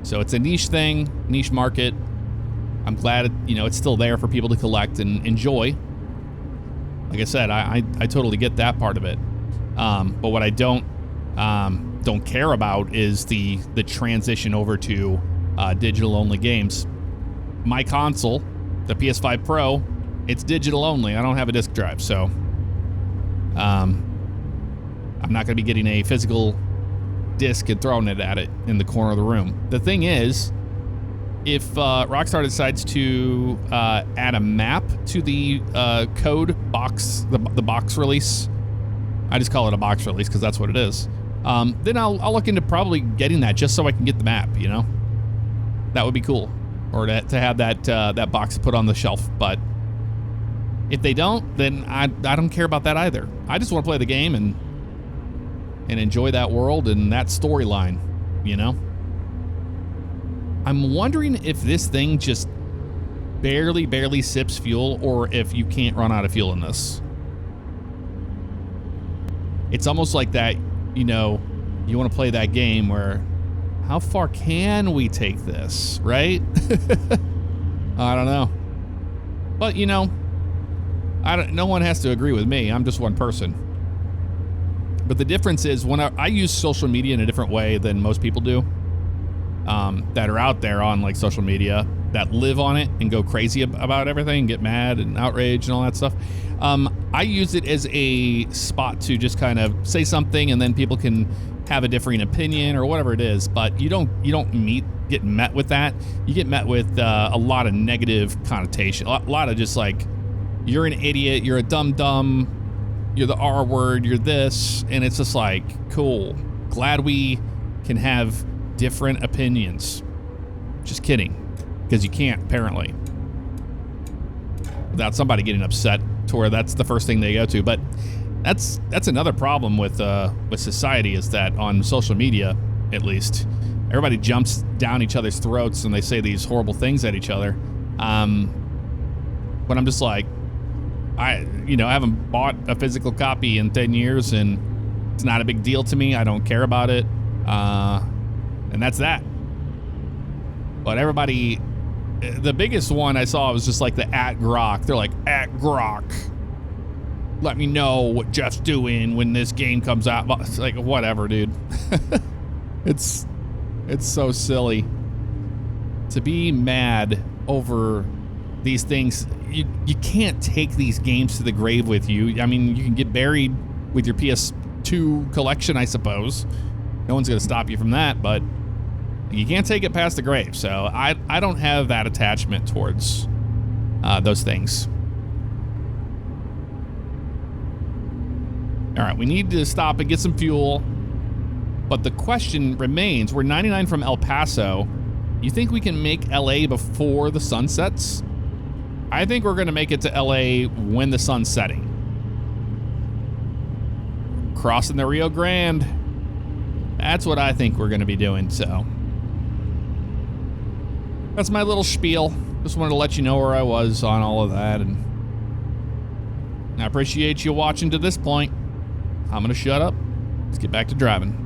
So it's a niche thing, niche market. I'm glad it's still there for people to collect and enjoy. Like I said, I totally get that part of it. But what I don't care about is the transition over to digital only games. My console, the PS5 Pro, it's digital only. I don't have a disc drive, so I'm not going to be getting a physical disc and throwing it at it in the corner of the room. The thing is, if Rockstar decides to add a map to the code box, the box release, I just call it a box release because that's what it is, then I'll look into probably getting that just so I can get the map, you know? That would be cool. Or to have that box put on the shelf. But if they don't, then I don't care about that either. I just want to play the game and enjoy that world and that storyline, you know? I'm wondering if this thing just barely sips fuel, or if you can't run out of fuel in this. It's almost like that, you want to play that game where, how far can we take this, right? I don't know. But, no one has to agree with me. I'm just one person. But the difference is, when I use social media in a different way than most people do, that are out there on like social media, that live on it and go crazy about everything, get mad and outraged and all that stuff. I use it as a spot to just kind of say something, and then people can have a differing opinion or whatever it is, but you don't get met with that. You get met with a lot of negative connotation, a lot of just like, you're an idiot, you're a dumb, you're the R word, you're this, and it's just like, cool. Glad we can have different opinions. Just kidding, because you can't apparently, without somebody getting upset to where that's the first thing they go to. But that's another problem with society, is that on social media, at least, everybody jumps down each other's throats and they say these horrible things at each other. But I'm just like, I haven't bought a physical copy in 10 years and it's not a big deal to me. I don't care about it. And that's that. But everybody, the biggest one I saw was just like the @Grok. They're like, @Grok, let me know what Jeff's doing when this game comes out. It's like, whatever, dude. It's so silly to be mad over these things. You can't take these games to the grave with you. I mean, you can get buried with your PS2 collection, I suppose. No one's going to stop you from that, but you can't take it past the grave. So I don't have that attachment towards those things. All right, we need to stop and get some fuel. But the question remains, we're 99 from El Paso. You think we can make LA before the sun sets? I think we're going to make it to LA when the sun's setting. Crossing the Rio Grande. That's what I think we're going to be doing, so. That's my little spiel. Just wanted to let you know where I was on all of that, and I appreciate you watching to this point. I'm going to shut up. Let's get back to driving.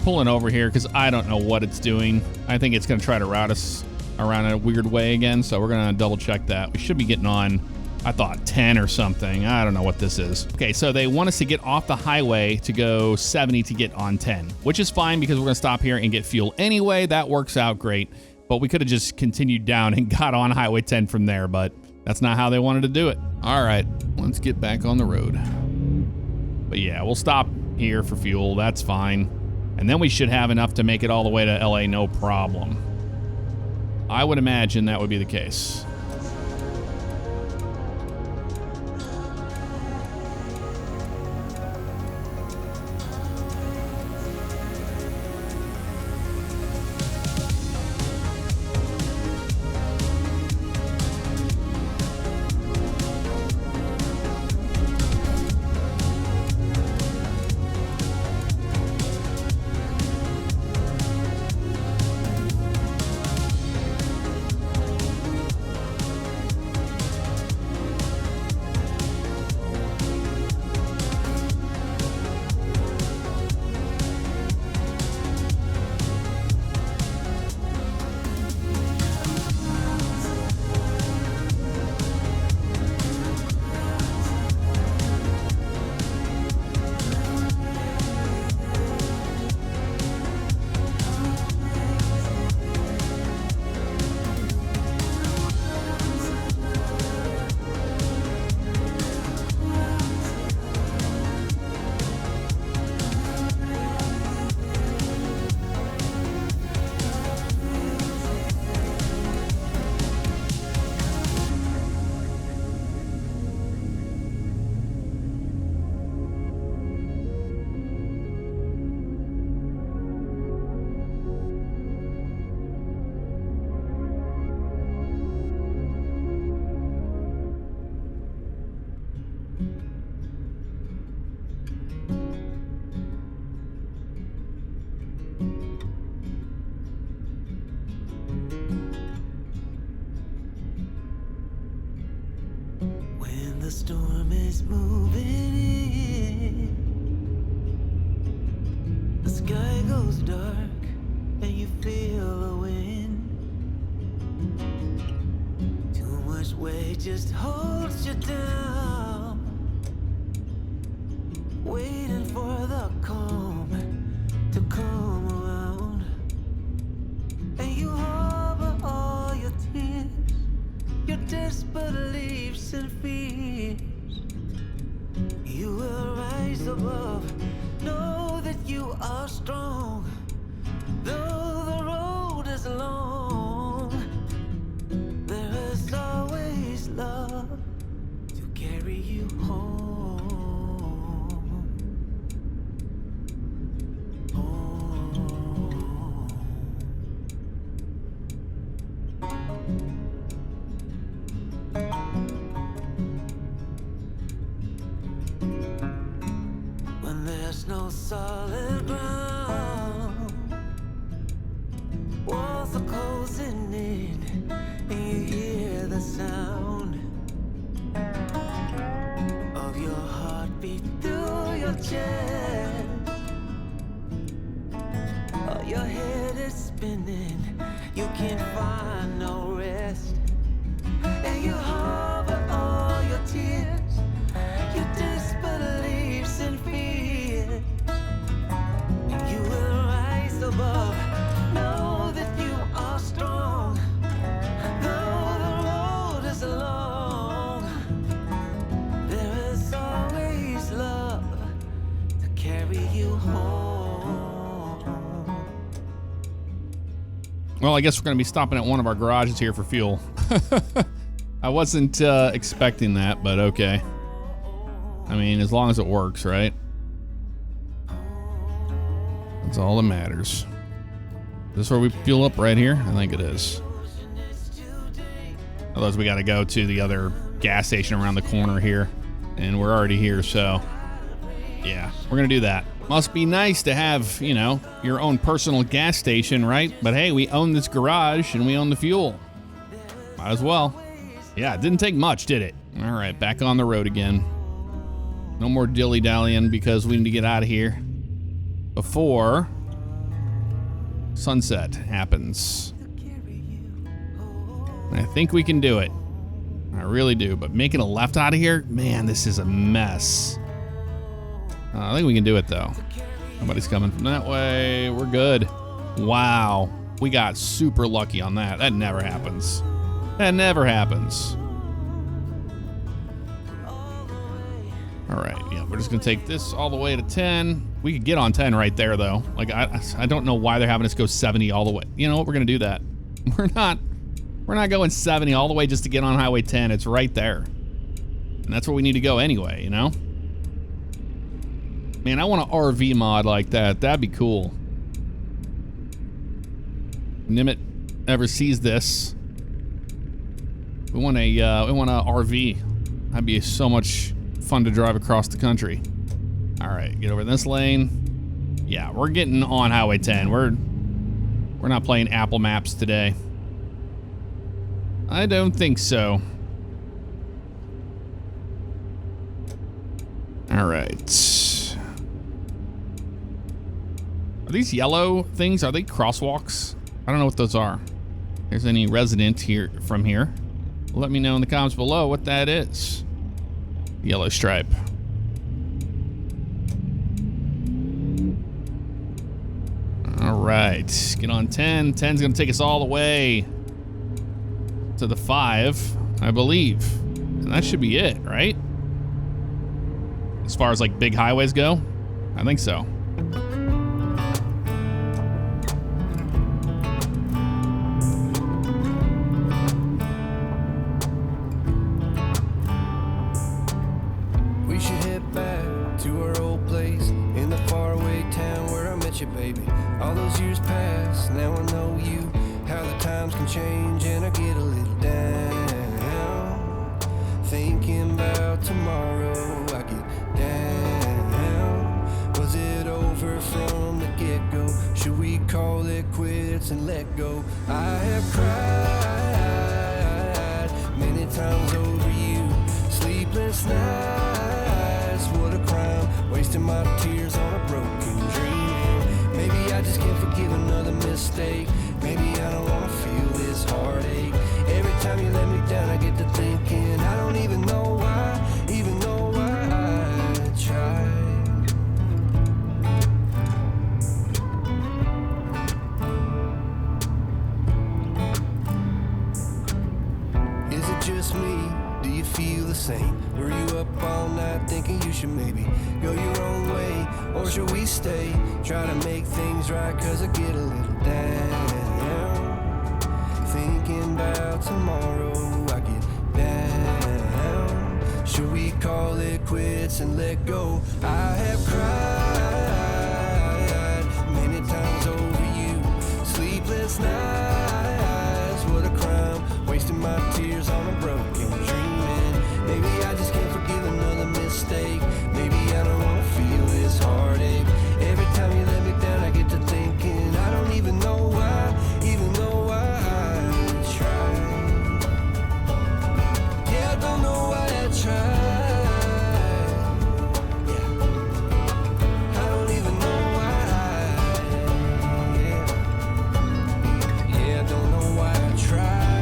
Pulling over here because I don't know what it's doing. I think it's going to try to route us around a weird way again, so we're going to double check that. We should be getting on, I thought 10 or something. I don't know what this is. Okay, so they want us to get off the highway to go 70 to get on 10, which is fine because we're going to stop here and get fuel anyway. That works out great, but we could have just continued down and got on Highway 10 from there, but that's not how they wanted to do it. All right, let's get back on the road. But yeah, we'll stop here for fuel. That's fine. And then we should have enough to make it all the way to LA, no problem. I would imagine that would be the case. the storm is moving in. The sky goes dark and you feel the wind. Too much weight just holds you down, waiting for the calm to come around. And you harbor all your tears, your disbeliefs and fears. You will rise above, know that you are strong. Though the road is long, there is always love to carry you home. Home. When there's no solid ground, walls are closing in, and you hear the sound of your heartbeat through your chest. Oh, your head is spinning, you can't find no rest. And you harbor all your tears, your disbeliefs and fears. You will rise above, know that you are strong. Though the road is long, there is always love to carry you home. Well, I guess we're going to be stopping at one of our garages here for fuel. I wasn't expecting that, but okay. I mean, as long as it works, right? That's all that matters. Is this where we fuel up right here? I think it is. Otherwise, we got to go to the other gas station around the corner here. And we're already here, so yeah, we're going to do that. Must be nice to have, you know, your own personal gas station, right? But hey, we own this garage and we own the fuel. Might as well. Yeah, it didn't take much, did it? All right, back on the road again. No more dilly-dallying because we need to get out of here before sunset happens. And I think we can do it. I really do, but making a left out of here, man, this is a mess. I think we can do it, though. Nobody's coming from that way. We're good. Wow. We got super lucky on that. That never happens. That never happens. All right, yeah, we're just going to take this all the way to 10. We could get on 10 right there, though. Like, I don't know why they're having us go 70 all the way. You know what? We're going to do that. We're not going 70 all the way just to get on Highway 10. It's right there. And that's where we need to go anyway, you know? Man, I want an RV mod like that. That'd be cool. Nimit ever sees this, we want a RV. That'd be so much fun to drive across the country. All right, get over this lane. Yeah, we're getting on Highway 10. We're not playing Apple Maps today. I don't think so. All right. Are these yellow things? Are they crosswalks? I don't know what those are. If there's any resident here from here, let me know in the comments below what that is. Yellow stripe. All right, get on 10. 10's gonna take us all the way to the 5, I believe. And that should be it, right? As far as like big highways go, I think so. We should head back to our old place in the faraway town where I met you, baby. All those years past, now I know you. How the times can change and I get a little down. Thinking about tomorrow, I get down. Was it over from the get-go? Should we call it quits and let go? I have cried many times over you. Sleepless Sleepless nights, what a crime. Wasting my tears on a broken dream. Maybe I just can't forgive another mistake. Maybe I don't wanna feel this heartache. Every time you let me down, I get to thinking I don't even know why I tried. Is it just me? Do you feel the same? Were you up all night thinking you should maybe go your own way? Or should we stay? Try to make things right, cause I get a little down. Thinking about tomorrow, I get down. Should we call it quits and let go? I have cried many times over you. Sleepless nights, what a crime. Wasting my tears on a broken dreaming. Maybe I just can't forgive another mistake. Maybe I don't wanna feel this heartache. Every time you let me down, I get to thinking I don't even know why I tried. Yeah, I don't know why I tried. Yeah, I don't even know why. Yeah, I don't know why I tried.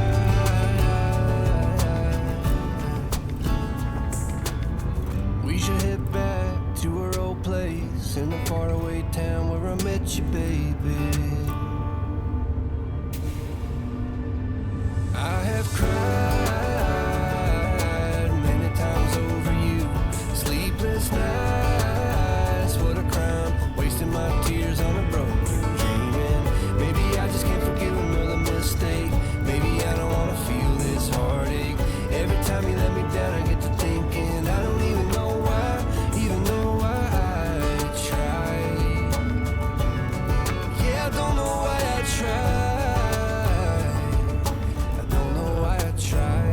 We should head back to our old place in the faraway town where I met you, baby. I have cried many times over you. Sleepless nights, what a crime. Wasting my tears on a broken dreaming. Maybe I just can't forgive another mistake. Maybe I don't wanna feel this heartache. Every time you let me down, I get to thinking I don't even know why I tried. Yeah, I don't know why I tried. I don't know why I tried.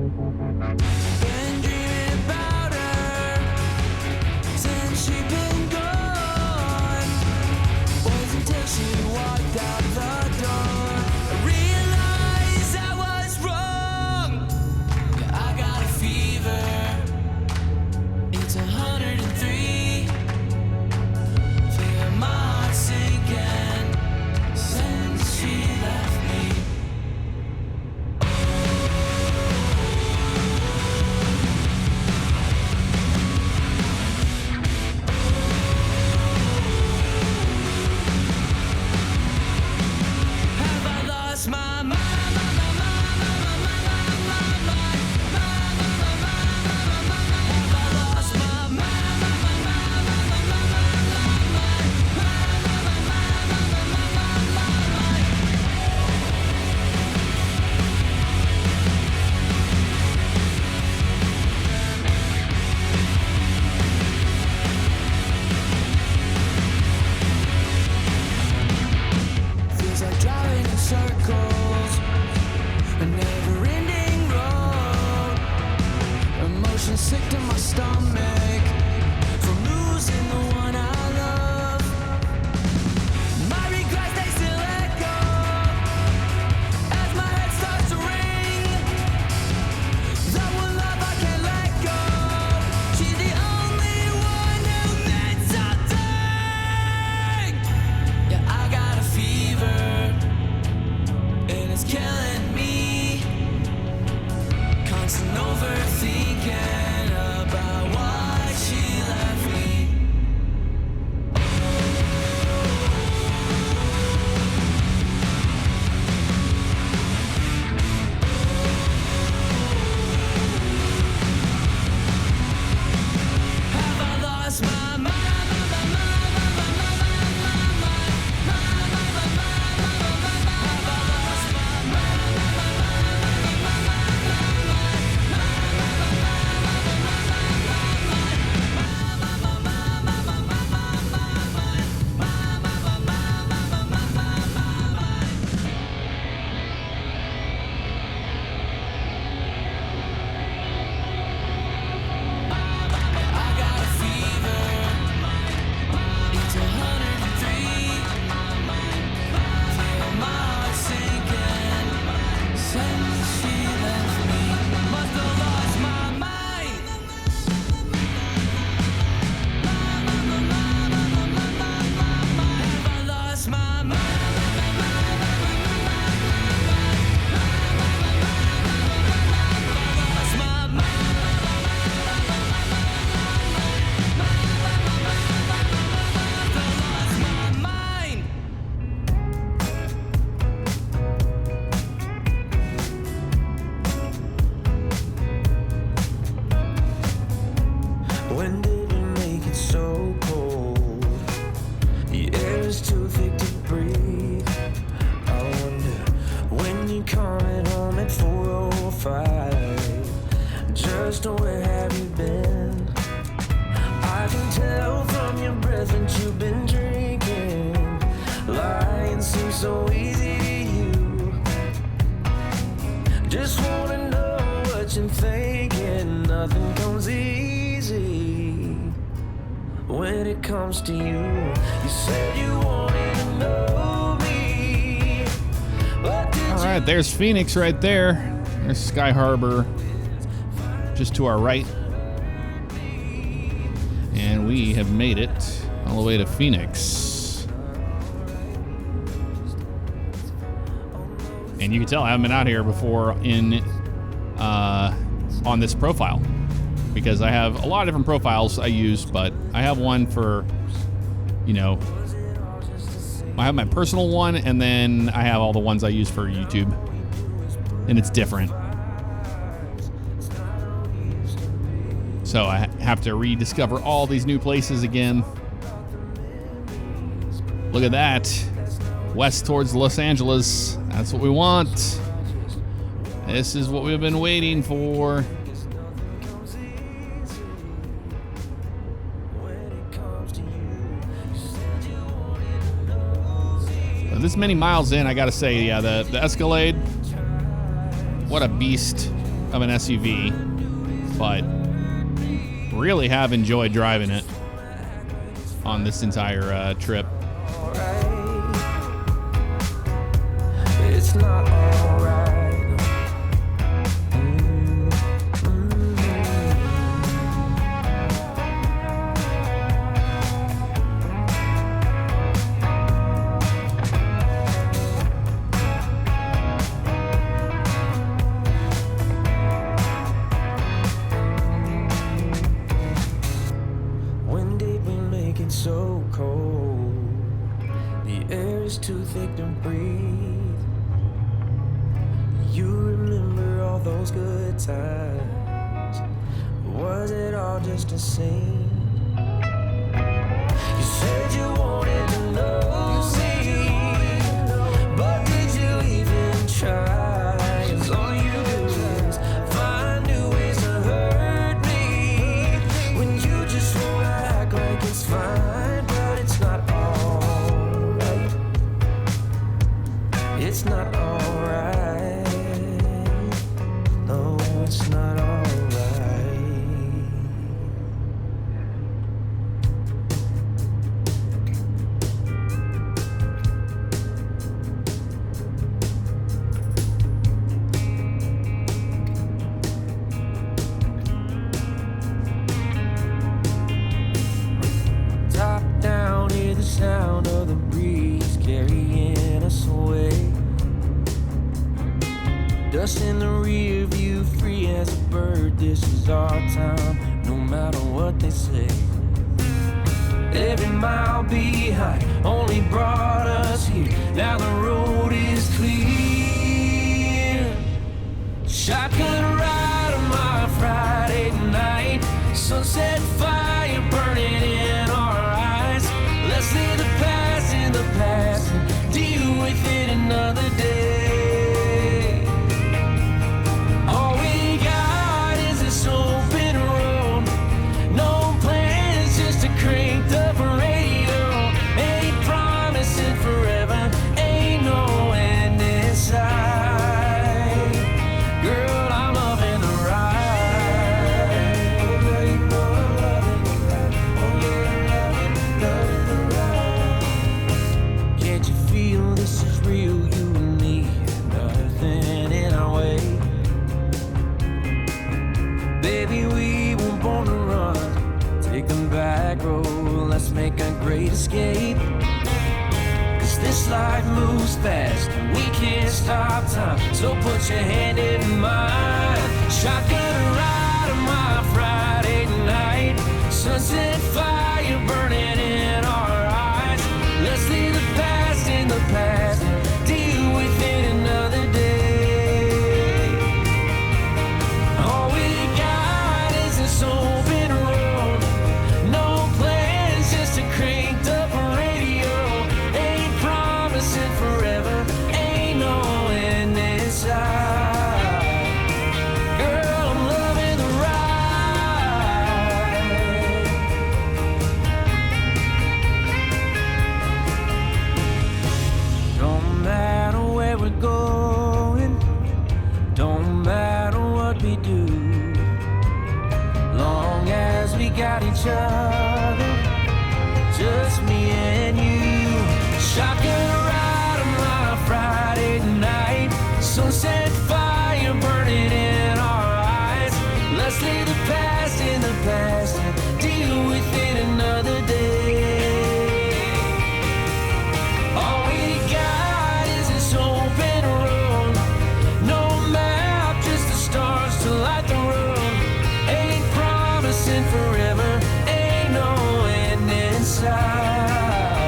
Been dreaming about her since she been gone. Was until she walked out the door. I realized I was wrong. Yeah, I got a fever. It's 103. Feel my heart sinking since she left me. Have I lost my mind? Feels like driving in circles, a never-ending road. Emotions sick to my stomach from losing the one I love. My regrets, they still echo as my head starts to ring. That one love I can't let go. She's the only one who meant something. Yeah, I got a fever, and it's killing me. Constant overthinking about why she left me. Have I lost my mind? I got a fever. It's 103. Feel my heart sinking since she left me. Must have lost my mind. Have I lost my mind? Lost my mind. Lost my mind. When did we make it so cold? The air is too thick to breathe. I wonder when you coming home at 4:05. Just where have you been? I can tell from your breath that you've been drinking. Lying seems so easy to you. Just wanna know what you're thinking. Nothing comes easy when it comes to you. You said you wanted to know me, but did All right, there's Phoenix right there. There's Sky Harbor just to our right. And we have made it all the way to Phoenix. And you can tell I haven't been out here before on this profile, because I have a lot of different profiles I use, but I have one for, I have my personal one, and then I have all the ones I use for YouTube, and it's different. So I have to rediscover all these new places again. Look at that. West towards Los Angeles. That's what we want. This is what we've been waiting for. This many miles in, I gotta say, yeah, the Escalade, what a beast of an SUV, but really have enjoyed driving it on this entire trip. It's not alright. When did we make it so cold? The air is too thick to breathe. You remember all those good times? Was it all just a scene? You said you wanted to know me, but did you even try? 'Cause all you do is find new ways to hurt me when you just wanna act like it's fine, but it's not alright. It's not alright. No, it's not alright. Top down, hear the sound of the breeze carrying us away. Dust in the rear view, free as a bird. This is our time, no matter what they say. Every mile behind only brought us here. Now the road is clear. Shotgun ride on my Friday night. Sunset fire burning in our eyes. Let's leave the past in the past and deal with it another day. All we got is this open road. No plans, just a cranked up radio. Ain't promising forever, ain't no end in sight. Girl, I'm loving the ride. Can't you feel this is real? You and me, nothing in our way. Baby, we were born to run. Take them back road, let's make a great escape. 'Cause this life moves fast, and we can't stop time. So put your hand in mine. Shotgun ride on my Friday night. Sunset fire burning in our eyes. Let's leave the past in the past and deal with it another day. All we got is this open road. No plans, just a cranked up radio. Ain't promising forever, ain't no end in sight. Girl, I'm loving the ride. Don't matter where we're going, don't matter what we do, long as we got each other, just me and you. Shotgun ride on my Friday night. Sunset fire burning in our eyes. Let's leave the past in the past and deal with it another day. All we got is this open road. No map, just the stars to light the road. Ain't promising forever, ain't no end in sight.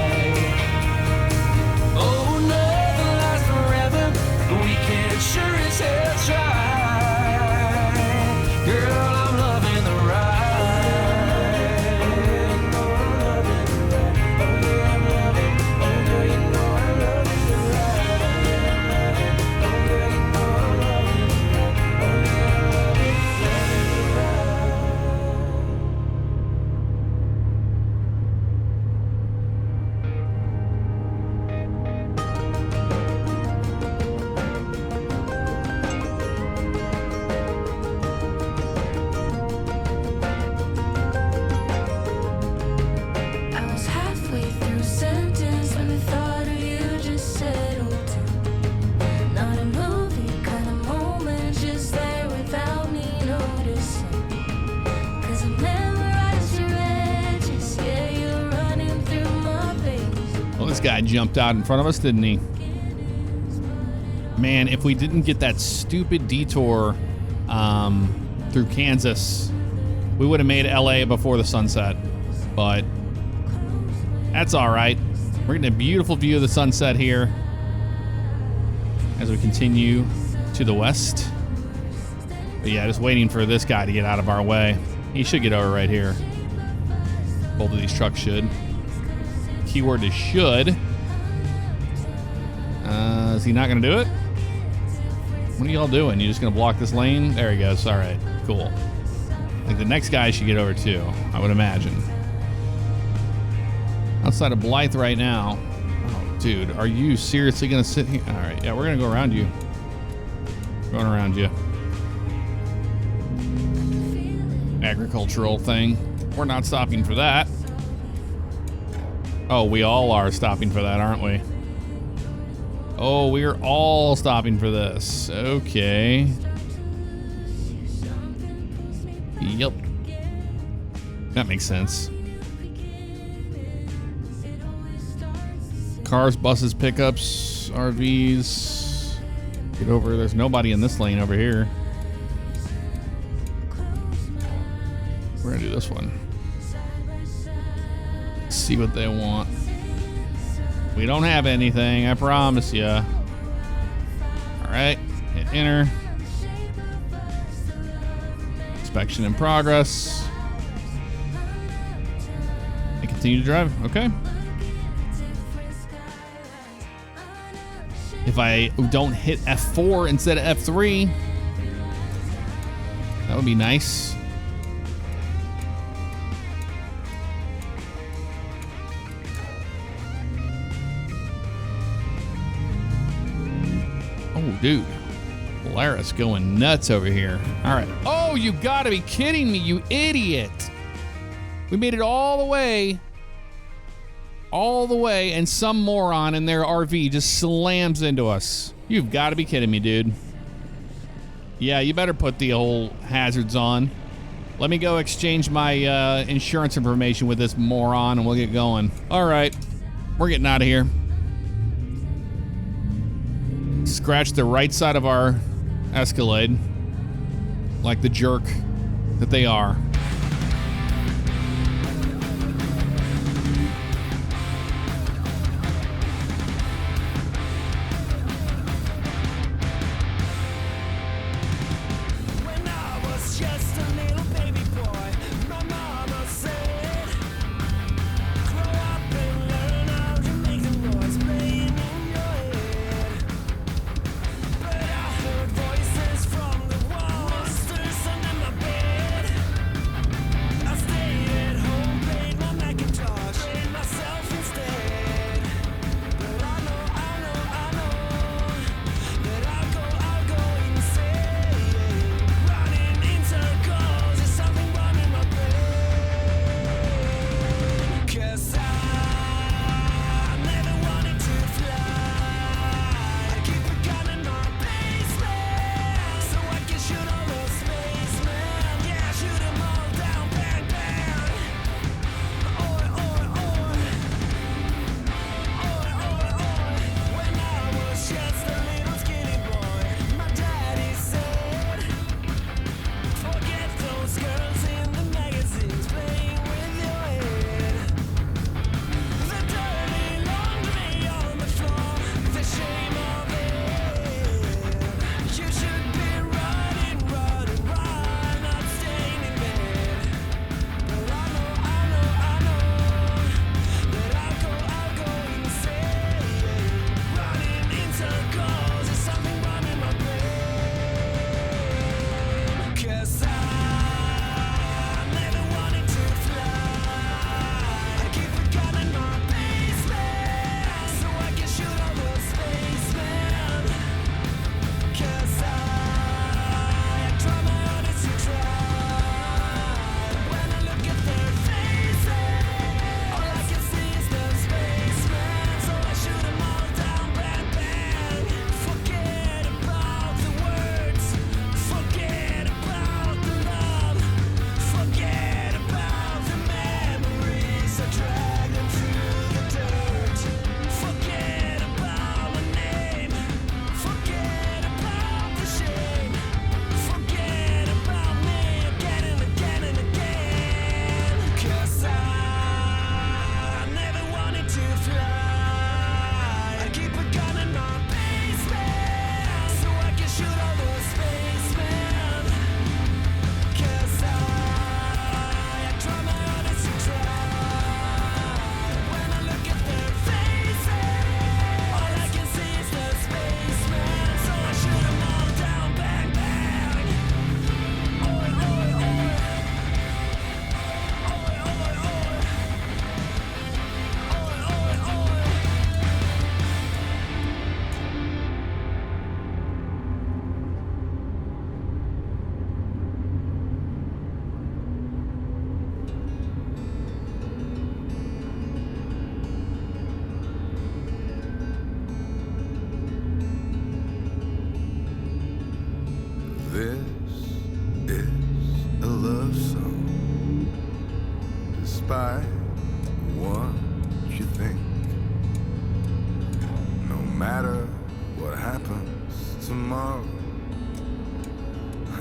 This guy jumped out in front of us, didn't he? Man, if we didn't get that stupid detour through Kansas, we would have made LA before the sunset. But that's all right. We're getting a beautiful view of the sunset here as we continue to the west. But yeah, just waiting for this guy to get out of our way. He should get over right here. Both of these trucks should. Keyword is should. Is he not going to do it? What are y'all doing? You just going to block this lane? There he goes. All right, cool. I think the next guy should get over too, I would imagine. Outside of Blythe right now. Oh, dude, are you seriously going to sit here? All right, yeah, we're going to go around you. Going around you. Agricultural thing. We're not stopping for that. Oh, we all are stopping for that, aren't we? Oh, we're all stopping for this. Okay. Yep. That makes sense. Cars, buses, pickups, RVs. Get over. There's nobody in this lane over here. We're gonna do this one. See what they want. We don't have anything, I promise you. All right, hit enter. Inspection in progress. And continue to drive. Okay. If I don't hit F4 instead of F3, that would be nice. Dude, Polaris going nuts over here. All right. Oh, you gotta be kidding me, you idiot. We made it all the way, and some moron in their RV just slams into us. You've got to be kidding me, dude. Yeah, you better put the old hazards on. Let me go exchange my insurance information with this moron, and we'll get going. All right, we're getting out of here. Scratch the right side of our Escalade like the jerk that they are. When I was just a little baby boy, my mama said, grow up and learn how to make the noise playing in your head. But I heard voices from the wall, monsters under my bed.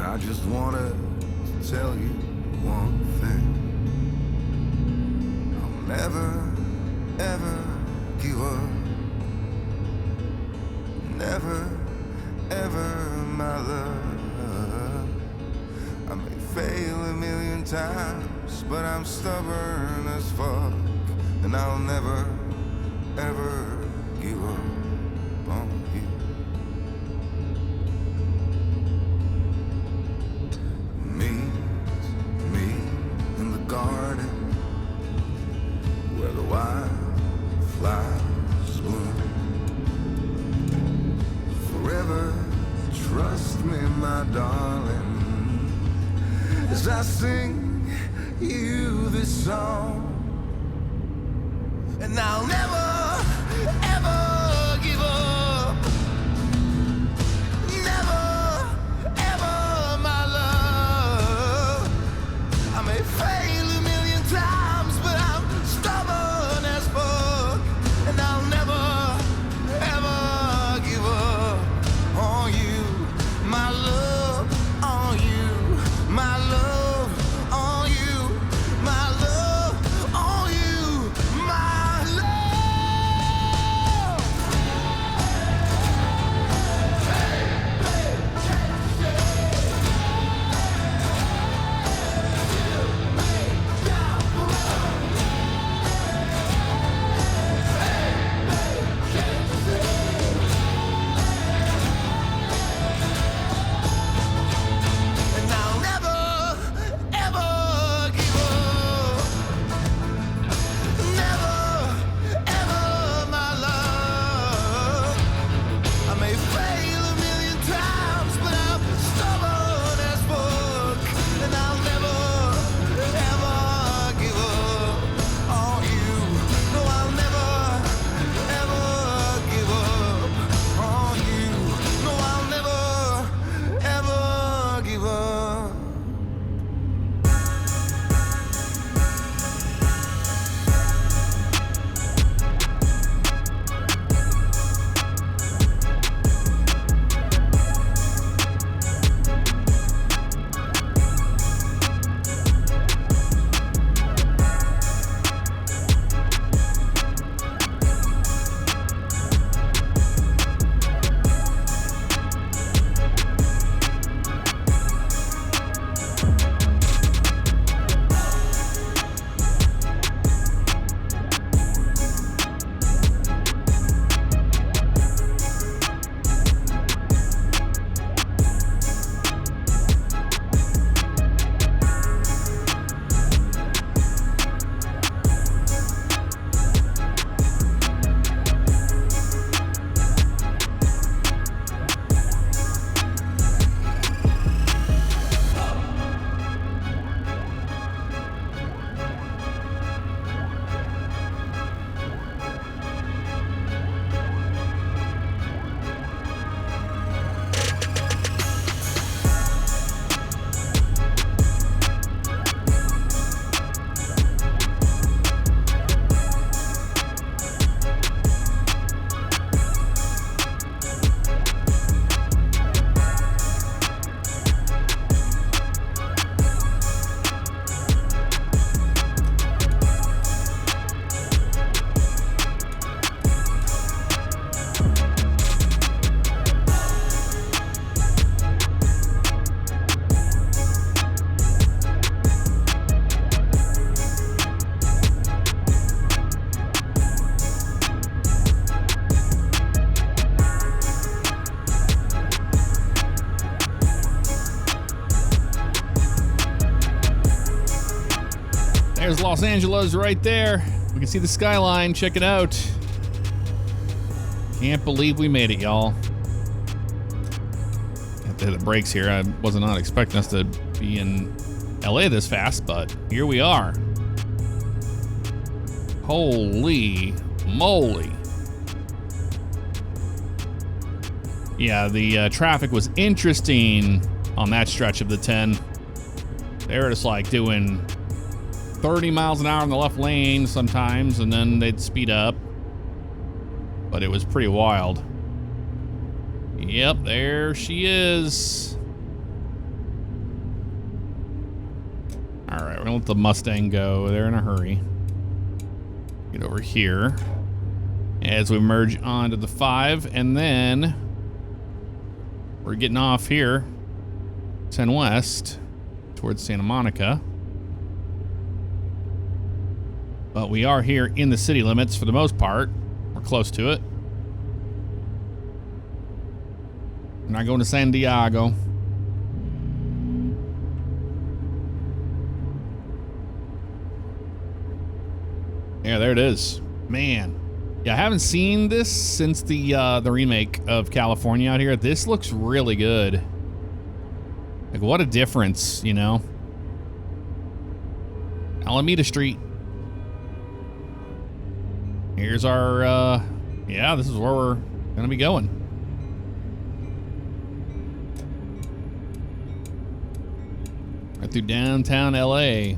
I just wanna tell you one thing. I'll never, ever give up. Never, ever, my love. I may fail a million times, but I'm stubborn as fuck. And I'll never, ever give up on you. Me in the garden where the wildflowers bloom. Forever, trust me, my darling, as I sing you this song. And I'll never, ever give up. Never, ever, my love. I may fail a million times, but I'm stubborn as fuck. And I'll never, ever give up on you, my love, on you, my love, on you, my love, on you, my love. And I'll never, ever give up. Never, ever, my love. I may fail a million times, but I'm stubborn as fuck. And I'll never, ever give up on you. No, I'll never, ever give up on you. No, I'll never, ever give up. There's Los Angeles right there. We can see the skyline. Check it out. Can't believe we made it, y'all. Have to hit the brakes here. I was not expecting us to be in LA this fast, but here we are. Holy moly. Yeah, the traffic was interesting on that stretch of the 10. They were just like doing 30 miles an hour in the left lane sometimes, and then they'd speed up. But it was pretty wild. Yep, there she is. All right, we're gonna let the Mustang go. They're in a hurry. Get over here as we merge onto the 5, and then we're getting off here, 10 west, towards Santa Monica. But we are here in the city limits for the most part. We're close to it. We're not going to San Diego. Yeah, there it is. Man. Yeah, I haven't seen this since the remake of California out here. This looks really good. Like, what a difference, you know? Alameda Street. Here's our, yeah, this is where we're gonna be going. Right through downtown LA.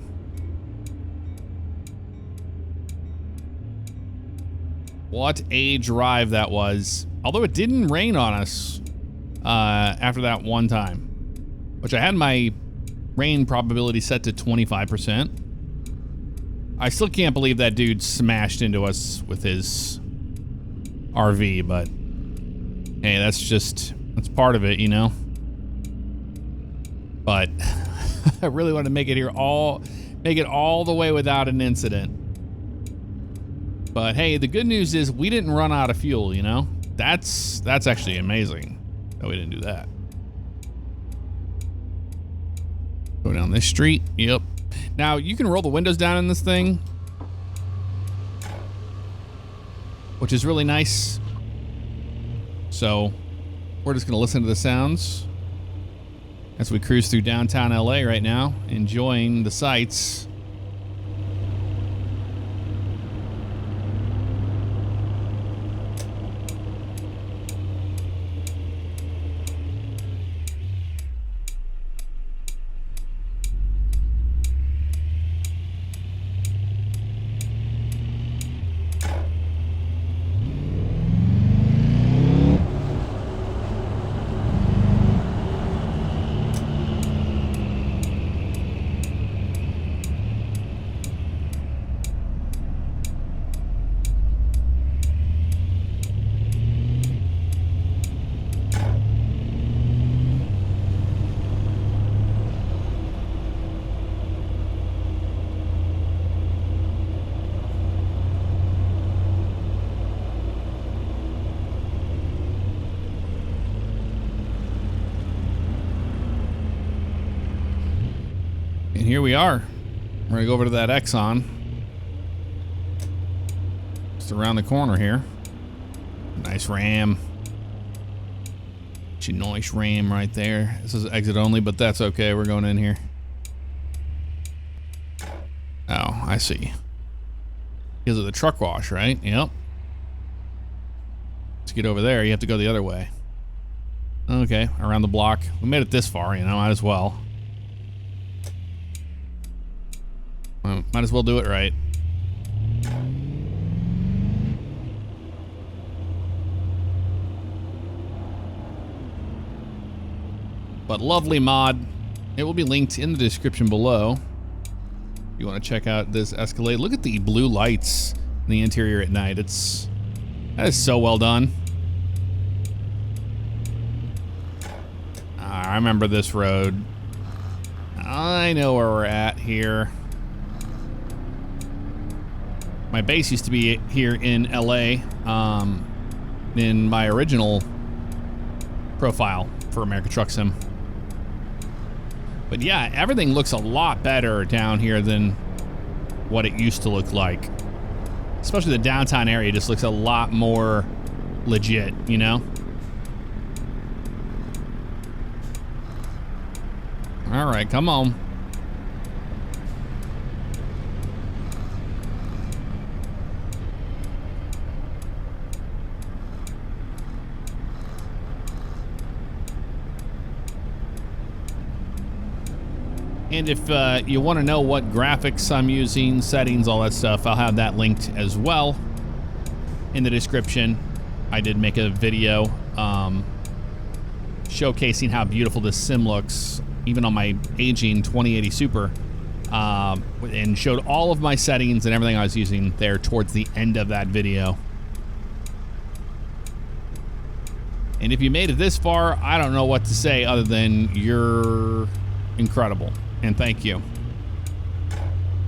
What a drive that was. Although it didn't rain on us after that one time, which I had my rain probability set to 25%. I still can't believe that dude smashed into us with his RV, but hey, that's part of it, you know? But I really want to make it all the way without an incident. But hey, the good news is we didn't run out of fuel, you know? That's actually amazing that we didn't do that. Go down this street. Yep. Now, you can roll the windows down in this thing, which is really nice. So, we're just going to listen to the sounds as we cruise through downtown LA right now, enjoying the sights. Here we are. We're gonna go over to that Exxon. Just around the corner here. Nice Ram. It's a nice Ram right there. This is exit only, but that's okay. We're going in here. Oh, I see. Because of the truck wash, right? Yep. To get over there, you have to go the other way. Okay, around the block. We made it this far, you know, might as well. Might as well do it right. But lovely mod. It will be linked in the description below. If you want to check out this Escalade. Look at the blue lights in the interior at night. That is so well done. I remember this road. I know where we're at here. My base used to be here in LA, in my original profile for American Truck Sim. But yeah, everything looks a lot better down here than what it used to look like. Especially the downtown area just looks a lot more legit, you know? All right, come on. And if you want to know what graphics I'm using, settings, all that stuff, I'll have that linked as well in the description. I did make a video showcasing how beautiful this sim looks, even on my aging 2080 Super. and showed all of my settings and everything I was using there towards the end of that video. And if you made it this far, I don't know what to say other than you're incredible. And thank you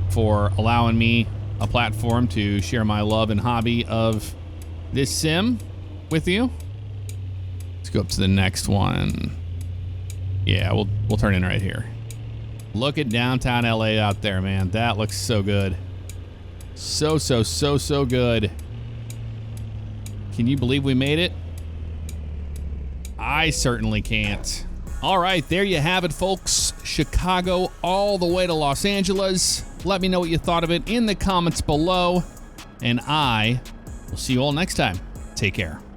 for allowing me a platform to share my love and hobby of this sim with you. Let's go up to the next one. Yeah, we'll turn in right here. Look at downtown LA out there, man. That looks so good. So good. Can you believe we made it? I certainly can't. All right, there you have it, folks. Chicago all the way to Los Angeles. Let me know what you thought of it in the comments below. And I will see you all next time. Take care.